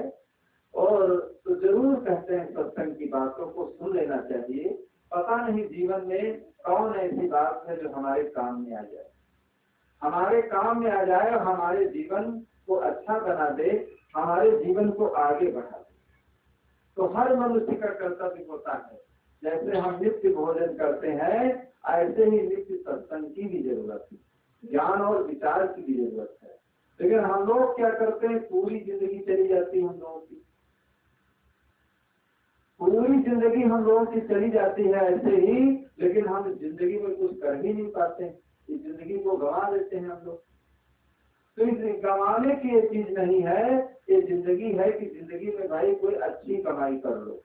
और तो जरूर कहते हैं सत्संग की बातों को सुन लेना चाहिए। पता नहीं जीवन में कौन ऐसी बात है जो हमारे काम में आ जाए, हमारे काम में आ जाए और हमारे जीवन को अच्छा बना दे, हमारे जीवन को आगे बढ़ा दे। तो हर मनुष्य का कर्तव्य होता है, जैसे हम नित्य भोजन करते हैं ऐसे ही नित्य सत्संग की भी जरूरत है, ज्ञान और विचार की भी जरूरत है। लेकिन हम लोग क्या करते हैं, पूरी जिंदगी चली जाती है हम लोगों की, पूरी जिंदगी हम लोगों की चली जाती है ऐसे ही, लेकिन हम जिंदगी में कुछ कर ही नहीं पाते, इस जिंदगी को गंवा देते हैं हम लोग। तो इस गंवाने की ये चीज नहीं है, ये जिंदगी है कि जिंदगी में भाई कोई अच्छी कमाई कर लो,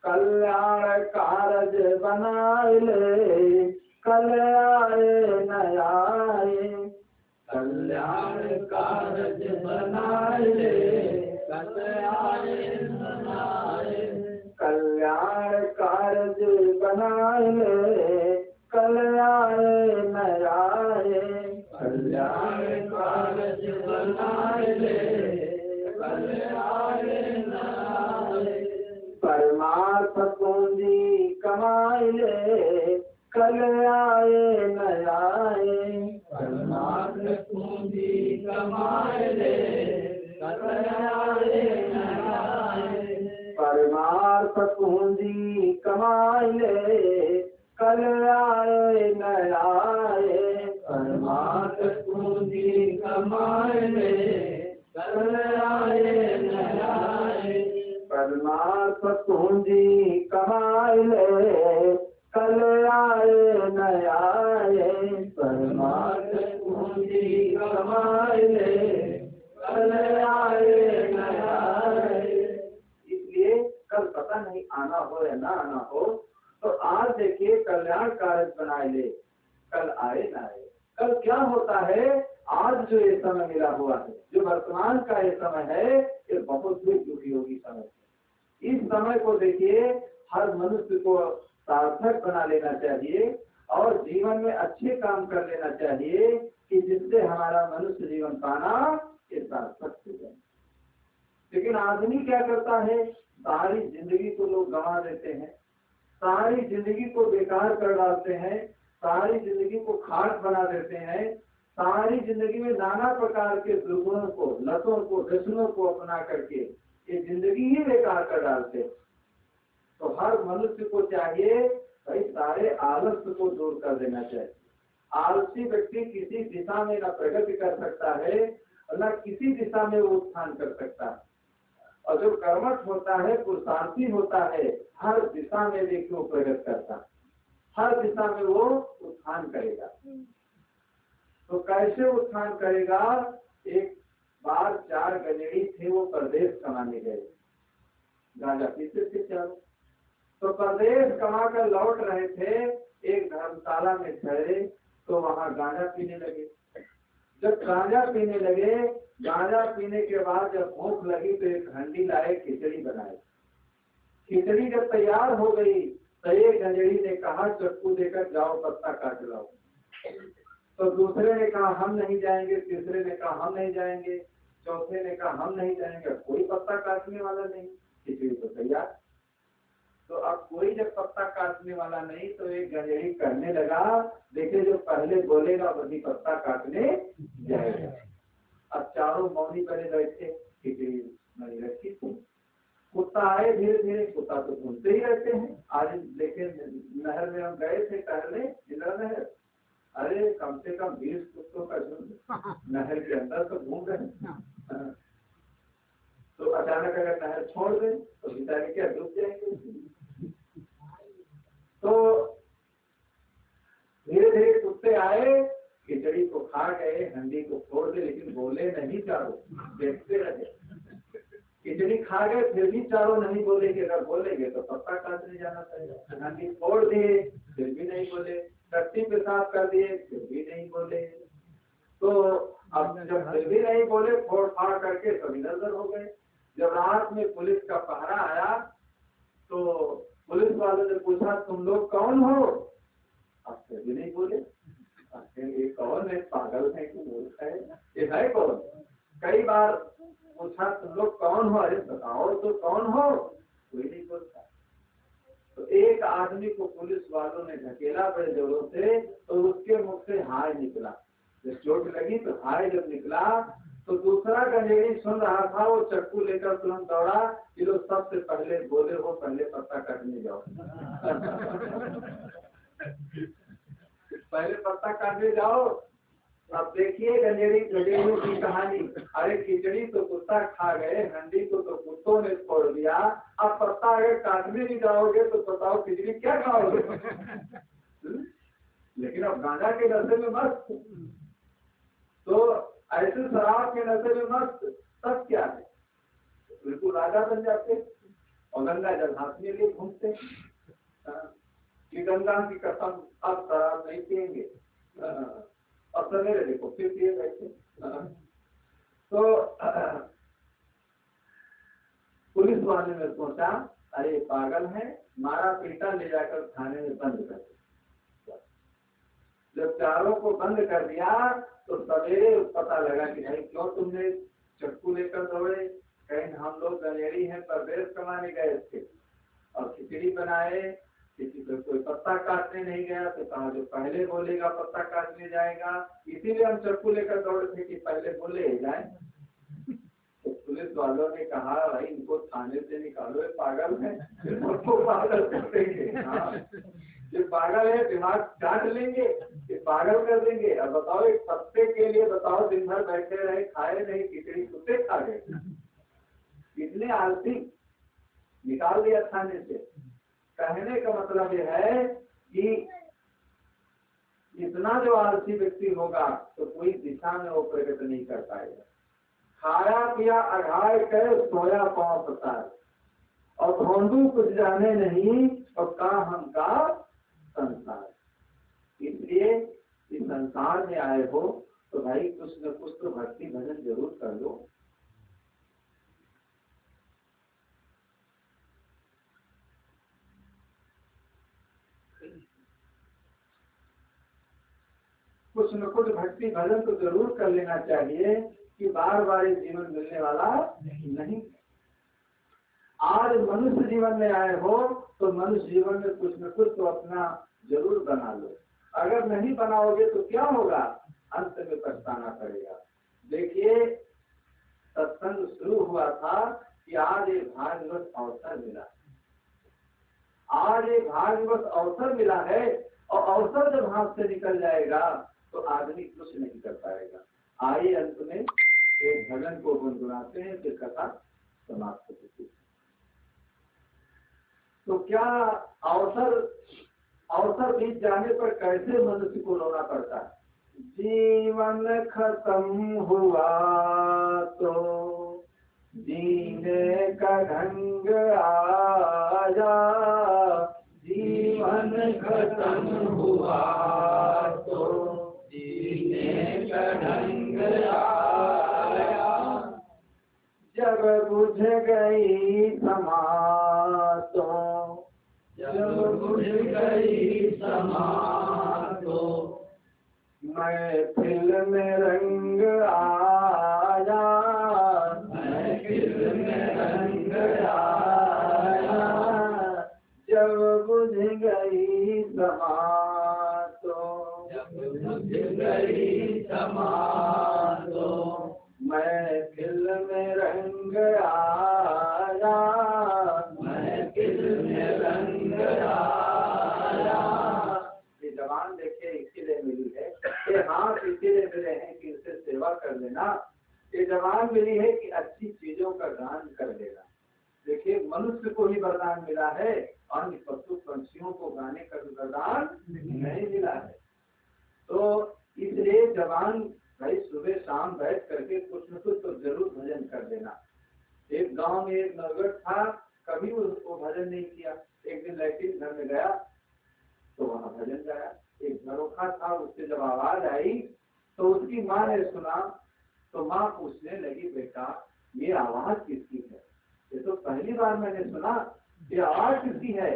कल्याण कारज बनाए ले, कल आए न आए, कल्याण कारज बनाए ले, कल आए न आए, कल्याण कारज बनाए ले, बनाए ले, कल आए न आए। परमार्थ पूंजी कमाई ले, कल आए न आए। परमार्थ पूंजी कमाए ले, कल आए न आए। परमार्थ पूंजी कमाई ले, कल आए न आए। परमार्थ पूंजी कमाए ले, कल आए न आए। परमार्थ पूंजी कमाई ले, कल आए न आए। परमार्थ पूंजी कमाए ले, कल आए न आए। इसलिए कल पता नहीं आना हो या ना आना हो, तो आज देखिए कल्याण कारक बनाए ले, कल आए ना आए। कल क्या होता है, आज जो ये समय मिला हुआ है, जो वर्तमान का ये समय है, ये बहुत ही उपयोगी समय है। इस समय को देखिए हर मनुष्य को सार्थक बना लेना चाहिए और जीवन में अच्छे काम कर लेना चाहिए कि जिससे हमारा मनुष्य जीवन पाना ये सार्थक हो जाए। लेकिन आदमी क्या करता है, सारी जिंदगी को लोग गंवा देते हैं, सारी जिंदगी को बेकार कर डालते हैं, सारी जिंदगी को खाक बना देते हैं, सारी जिंदगी में नाना प्रकार के दुर्गुणों को, लतों को, व्यसनों को अपना करके ये जिंदगी ही बेकार कर डालते हैं। तो हर मनुष्य को चाहिए भाई सारे आलस्य को दूर कर देना चाहिए। आलसी व्यक्ति किसी दिशा में न प्रगति कर सकता है और न किसी दिशा में वो उत्थान कर सकता है। और जो कर्मठ होता है, पुरुषार्थी होता है, हर दिशा में देखिए वो प्रगति करता है, हर दिशा में वो उत्थान करेगा। तो कैसे उत्थान करेगा, एक बार 4 गजेड़ी थे, वो परदेश कमाने गए, गांजा पीते थे चारों। तो परदेश कमा कर लौट रहे थे, एक धर्मशाला में ठहरे तो वहां गांजा पीने लगे। जब गांजा पीने लगे, गांजा पीने के बाद जब भूख लगी तो एक हंडी लाए, खिचड़ी बनाए। खिचड़ी जब तैयार हो गई तो एक गंजेड़ी ने कहा चक्कू देकर जाओ पत्ता काट लाओ। तो दूसरे ने कहा हम नहीं जाएंगे, तीसरे ने कहा हम नहीं जाएंगे, चौथे ने कहा हम नहीं जाएंगे, कोई पत्ता काटने वाला नहीं, खिचड़ी तो तैयार। तो अब कोई जब पत्ता काटने वाला नहीं तो एक गंजेड़ी करने लगा, देखे जो पहले बोलेगा वही पत्ता काटने जाएगा। अब चारों मौनी बने बैठे, खिचड़ी नहीं रखी थी। कुत्ता आए धीरे धीरे, कुत्ता तो घूमते ही रहते हैं। आज देखे नहर में हम गए थे टहलने, इंदिरा नहर, अरे कम से कम 20 कुत्तों का झुंड नहर के अंदर तो घूम रहे। तो अचानक अगर नहर छोड़ दे तो बेचारे क्या डूब जाएंगे। तो धीरे धीरे कुत्ते आए, खिचड़ी को खा गए, हंडी को छोड़ दे, लेकिन बोले नहीं चारों, देखते रहे। खिचड़ी खा गए फिर भी चारों नहीं बोले कि अगर बोलेंगे तो पत्ता काटने जाना पड़ेगा। हंडी छोड़ दिए फिर भी नहीं बोले, टट्टी पेशाब कर दिए फिर भी नहीं बोले। तो अब जब फिर भी नहीं बोले, फोड़ फाड़ करके सब इधर उधर हो गए। जब रात में पुलिस का पहरा आया तो पुलिस वालों ने पूछा तुम लोग कौन हो, अब फिर भी नहीं बोले। ये कौन है, पागल है कि मूर्ख है, ये है कौन। कई बार पूछा तुम लोग कौन हो, अरे बताओ तो कौन हो, कोई नहीं बोलता। तो एक आदमी को पुलिस वालों ने ढकेला बड़े जोरों से, तो उसके मुख से हाय निकला। जब चोट लगी तो हाय जब निकला तो दूसरा गंजेड़ी सुन रहा था, वो चक्कू लेकर तुरंत दौड़ा कि लोग सबसे पहले बोले हो पहले पत्ता काटने जाओ। पहले पत्ता काटने जाओ। अब देखिए गंजेड़ियों की कहानी। अरे खिचड़ी तो कुत्ता खा गए, हंडी को तो कुत्तों ने छोड़ दिया, अब पत्ता अगर काटने नहीं जाओगे तो बताओ खिचड़ी क्या खाओगे। लेकिन अब गांजा के नशे में मस्त, तो ऐसे शराब के नशे में मस्त, सब क्या है, बिल्कुल राजा बन जाते और गंगा जल हाथ में लिए घूमते कि गंगा की कसम अब शराब नहीं पिएंगे। और सवेरे देखो फिर पिए बैठे। तो पुलिस वाले ने सोचा अरे पागल है, मारा पीटा ले जाकर थाने में बंद कर। जब चारों को बंद कर दिया तो सवेरे पता लगा कि भाई क्यों तुमने चक्कू लेकर दौड़े। कहीं हम लोग गनेड़ी हैं, परदेश कमाने गए थे और खिचड़ी बनाए, किसी को कोई पत्ता काटने नहीं गया तो कहा जो पहले बोलेगा पत्ता काटने जाएगा, इसीलिए हम चक्कू लेकर दौड़े थे कि पहले बोले जाए। तो पुलिस वालों ने कहा भाई इनको थाने से निकालो, ये पागल है, सबको पागल कर देंगे। हाँ, ये पागल है, दिमाग काट लेंगे, ये पागल कर देंगे। अब बताओ एक पत्ते के लिए बताओ दिन भर बैठे रहे, खाए नहीं, खिचड़ी कुत्ते खा गए, इतने आलसी, निकाल दिया थाने से। कहने का मतलब यह है कि इतना जो आलसी व्यक्ति होगा तो कोई दिशा में वो प्रगति नहीं कर पाएगा। खाया पिया अघाय कर सोया पांव पसार, और ढूंढू कुछ जाने नहीं और का हम का संसार। इसलिए इस संसार में आए हो तो भाई कुछ न कुछ तो भक्ति भजन जरूर कर लो। कुछ न कुछ भक्ति भजन तो जरूर कर लेना चाहिए कि बार बार ये जीवन मिलने वाला नहीं। आज मनुष्य जीवन में आए हो तो मनुष्य जीवन में कुछ न कुछ तो अपना जरूर बना लो। अगर नहीं बनाओगे तो क्या होगा, अंत में पछताना पड़ेगा। देखिए सत्संग शुरू हुआ था कि आज एक भाग्यवश अवसर मिला, आज एक भाग्यवश अवसर मिला है, और अवसर जब हाथ से निकल जाएगा तो आदमी कुछ नहीं कर पाएगा। आइए अंत में एक भजन को गुनगुनाते हैं, फिर कथा समाप्त होती है। तो क्या अवसर बीत जाने पर कैसे मनुष्य को रोना पड़ता है। जीवन खत्म हुआ तो जीने का ढंग आया, जीवन खत्म हुआ तो जीने का ढंग आया, जब बुझ गई समा तो, जब बुझ गई समा तो महफिल में रंग आया, महफिल में रंग आया, जब बुझ गई समा तो, जब बुझ गई समा तो महफिल में रंग आया, महफिल में रंग आया। ये जवान देखिए इसीलिए मिली है, ये हाथ इसीलिए मिले हैं कि इनसे सेवा कर लेना। ये जवान मिली है कि अच्छी चीजों का दान कर लेना। देखिए मनुष्य को ही वरदान मिला है, अन्य पशु पंछियों को गाने का वरदान नहीं मिला है। तो इसलिए जवान भाई सुबह शाम बैठ करके कुछ न कुछ तो जरूर भजन कर देना। एक गांव में एक नवगढ़ था, कभी उसको भजन नहीं किया। एक दिन लैट्रिन घर में गया तो वहाँ भजन गाया। एक झरोखा था, उससे जब आवाज आई तो उसकी माँ ने सुना तो माँ पूछने लगी, बेटा ये आवाज किसकी है, ये तो पहली बार मैंने सुना, ये आवाज किसकी है।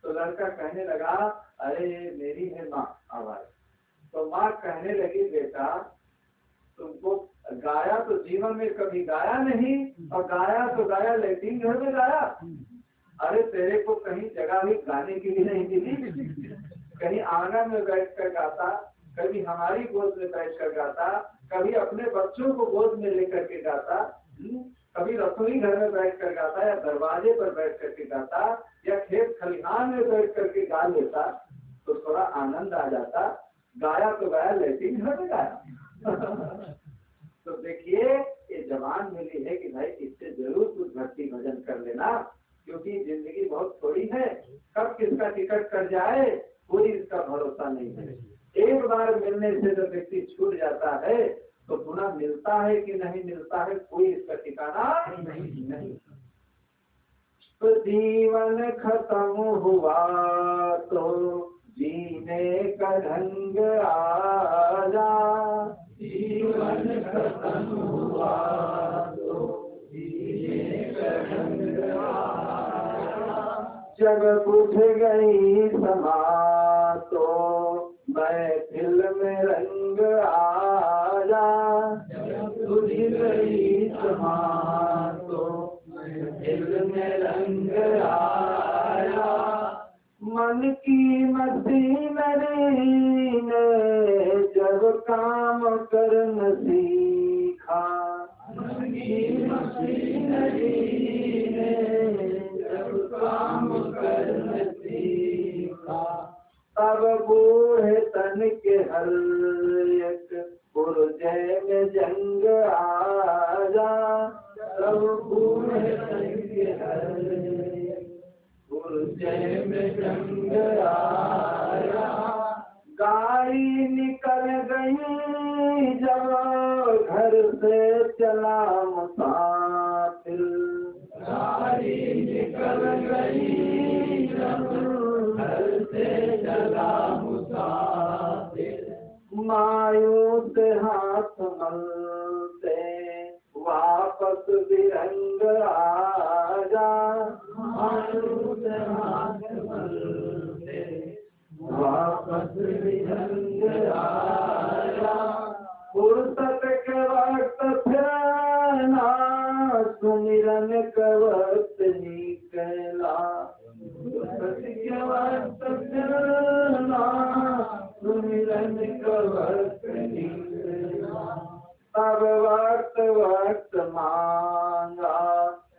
तो लड़का कहने लगा, अरे मेरी है माँ आवाज। तो माँ कहने लगी, बेटा तुमको गाया तो जीवन में कभी गाया नहीं, और गाया तो गाया लैट्रिन घर में गाया। अरे तेरे को कहीं जगह भी गाने की भी नहीं मिली, कहीं आंगन में बैठ कर गाता, कभी हमारी गोद में बैठ कर गाता, कभी अपने बच्चों को गोद में लेकर के गाता, कभी रसोई घर में बैठ कर गाता, या दरवाजे पर बैठ करके गाता, या खेत खलिहान में बैठ करके गा लेता तो थोड़ा आनंद आ जाता। गाया तो गाया लैट्रिन घर में गाया। तो देखिए ये जवान मिली है कि भाई इससे जरूर कुछ भक्ति भजन कर लेना, क्योंकि जिंदगी बहुत थोड़ी है, कब किसका टिकट कट जाए कोई इसका भरोसा नहीं है। एक बार मिलने से जब व्यक्ति छूट जाता है तो पुनः मिलता है कि नहीं मिलता है कोई इसका ठिकाना नहीं। तो जीवन खत्म हुआ तो जीने का ढंग आया, जीवन खत्म हुआ तो जीने का ढंग आया, जब बुझ गई समा तो महफिल में रंग आया, बुझ गई समा तो महफिल में रंग आया। मन की मशीनरी ने जब काम करना सीखा, मन की मशीनरी ने जब काम करना सीखा, तब बूढ़े तन के हर एक पुरजे में जंग आया, तब बूढ़े तन के हर एक पुरजे में जंग आया। गाड़ी निकल गई जब घर से चला मुसाफिर, गाड़ी निकल गई जब घर से चला मुसाफिर। मायूस हाथ मलते वापस विरंग आजा, मायूस हाथ मलते वापस विरंग आया। फुर्सत के वक्त फिरना, सुमिरन के वक्त निकला, फुर्सत के वक्त फिरना, सुमिरन के वक्त निकला। तब वक्त वक्त मांगा,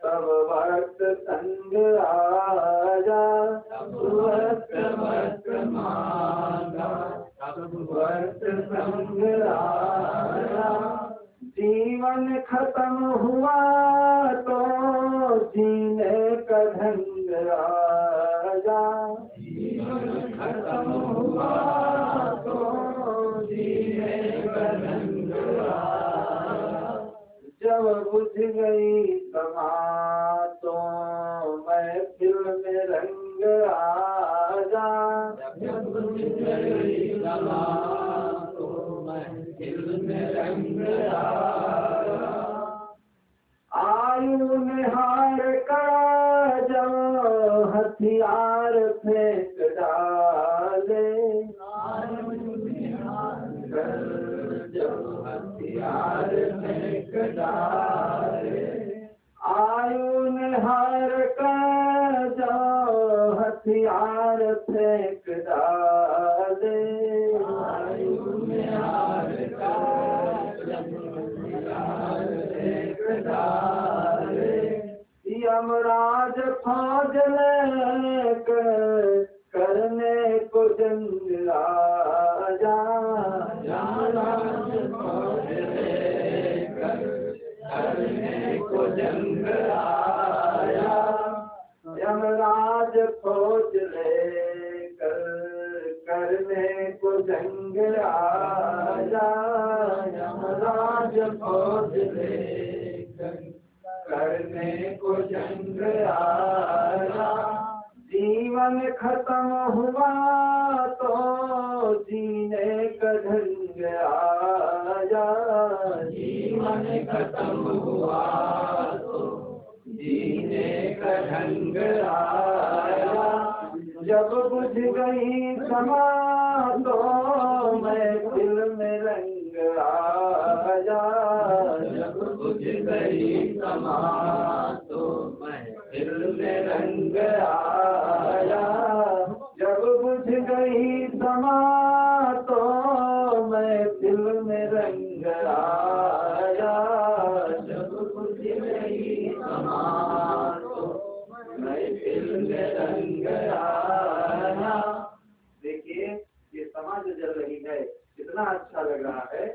तब वक्त संग आया, तब वक्त वक्त मांगा, तब वक्त संग आया। जीवन खत्म हुआ तो जीने का ढंग आया, जीवन खत्म हुआ तो जीने का ढंग आया। जब बुझ गई समा तो महफिल में रंग आजा, जब बुझ गई समा तो महफिल में रंग आया। आयु निहार का जब हथियार फेंक डाले, आयु निहार कर जब हथियार फेंक डाले। आयु निहार का जब हथियार फेंक डाले, आयु निहार का जब हथियार फेंक डाले। यमराज फौज लेकर करने को जंग आजा, यमराज फौज लेकर करने को जंग आया। यमराज फौज लेकर करने को जंग आया, यमराज फौज लेकर करने को जंग आया। जीवन खत्म हुआ तो जीने का ढंग आया, जीवन खत्म हुआ तो जीने का ढंग आया। जब बुझ गई समा तो महफिल में रंग आया, जब बुझ गई समा तो महफिल में रंग आया। जब बुझ गई समा तो महफिल में रंग आया, जब बुझ गई समा तो महफिल में रंग आया। देखिए ये समाज जल रही है, कितना अच्छा लग रहा है।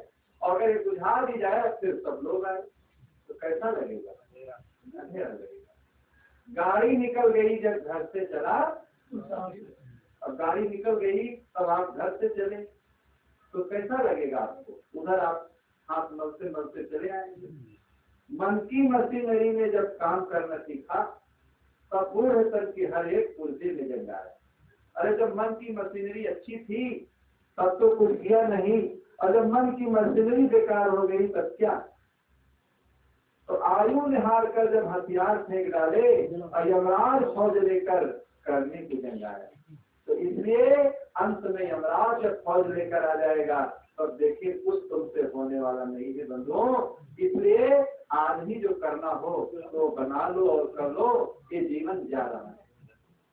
और अगर बुझा दी जाए फिर सब लोग आए तो कैसा लगेगा, अंधेरा लगेगा। गाड़ी निकल गई जब घर से चला, अब गाड़ी निकल गई तब आप घर से चले तो कैसा लगेगा आपको। उधर आप हाथ मलते मलते चले आएंगे। मन की मशीनरी ने जब काम करना सीखा तब बूढ़े तक की हर एक पुर्जे में जंग आया। अरे जब मन की मशीनरी अच्छी थी तब तो कुछ किया नहीं, और जब मन की मशीनरी बेकार हो गई तब क्या। तो आयु निहार कर जब हथियार फेंक डाले और यमराज फौज लेकर करने की जंग आया। तो इसलिए अंत में यमराज फौज लेकर आ जाएगा। और देखिए कुछ तुमसे होने वाला नहीं है बंधुओं, इसलिए आज ही जो करना हो तो बना लो और कर लो, ये जीवन जा रहा है।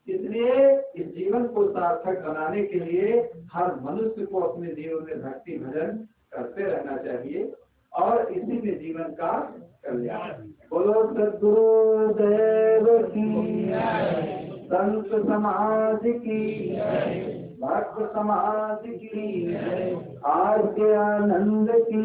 इसलिए इस जीवन को सार्थक बनाने के लिए हर मनुष्य को अपने जीवन में भक्ति भजन करते रहना चाहिए और इसी में जीवन का कल्याण। बोलो सद्गुरु देव की, संत समाज की, भक्त समाज की, आद्य आनंद की।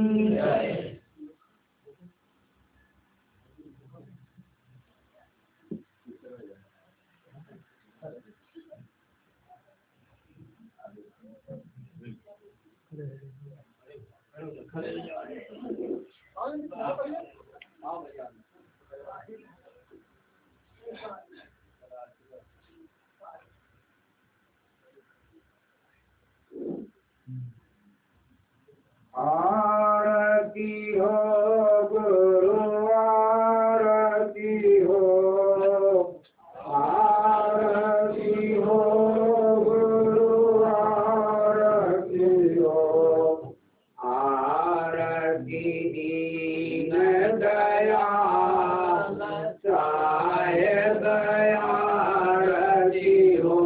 आरती हो गुरु आरती हो, आरती हो गुरु आरती हो, आरती दीन दयाल साहेब आरती हो,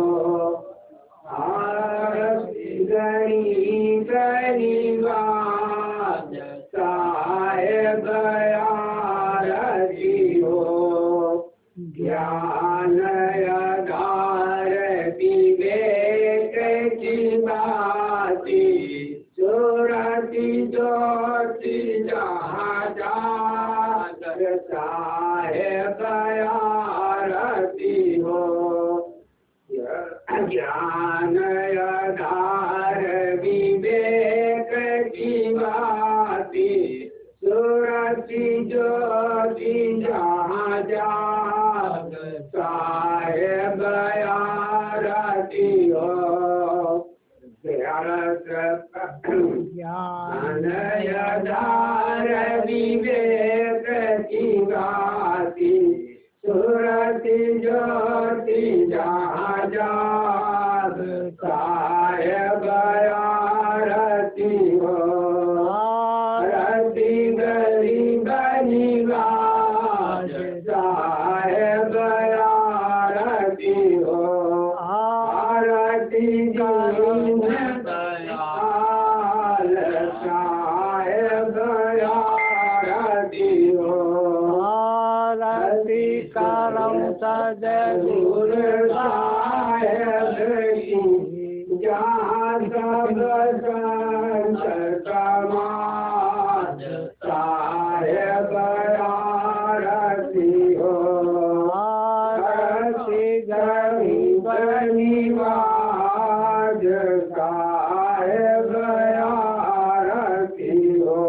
आरती गरीब गरीबान साहेब आरती हो, ज्ञान आधार विवेक की बाती सुरति ज्योति जहाँ जागर साहेब आरती हो, ज्ञान आधार विवेक की बाती सुरति ज्योति जहाँ जागर साहेब आरती हो, ज्ञान आधार विवेक की बाती सुरति ज्योति जहाँ जाग साहेब आरती हो, आरती गरीब निवाज साहेब आरती हो, आरती दीन दयाल साहेब आरती हो, आरती करम सद्गुरु साहेब की, जहाँ सब संत समाज साहेब आरती हो, आरती गरीब निवाज साहेब आरती हो,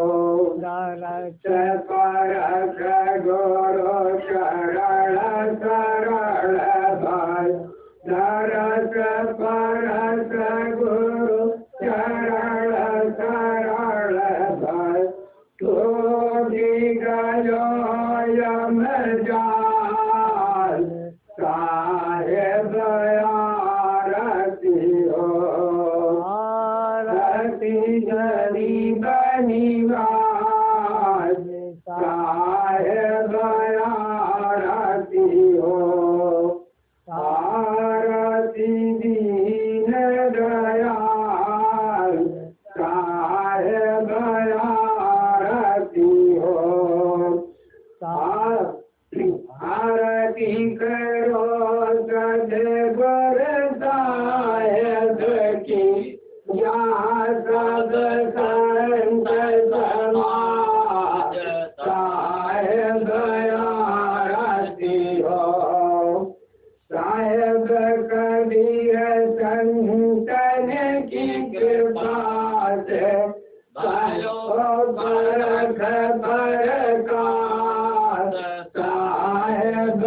दरस परस गुरु शरण शरण भाई, दरस परस गुरु शरण शरण भाई, तो गयो यम जाल साहेब आरती हो, आरती गरीब निवाज साहेब आरती हो, आरती दीन दयाल साहेब आरती हो, आरती करो सद्गुरु साहेब की, यहाँ सब संत समाज साहेब आरती हो, साहेब कबीर संतन की कृपा से भयो बरख बरसात साहेब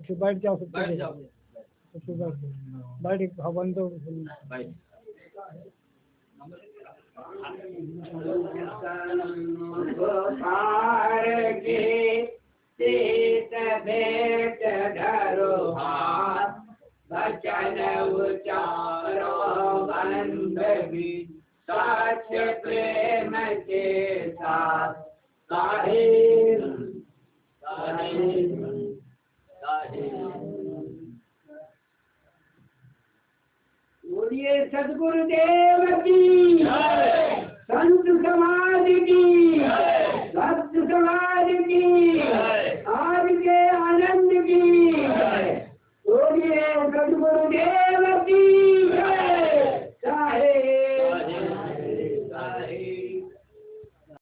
फिर बैठ जाओ, फिर बैठ जाओ। तो फिर बैठ हवन दो गोपाल के सीत भेंट धरो हाथ, वचन उचारो बंद भी सच्चे प्रेम के साथ। साहिब साहिब साहिब बोलिए सद्गुरुदेव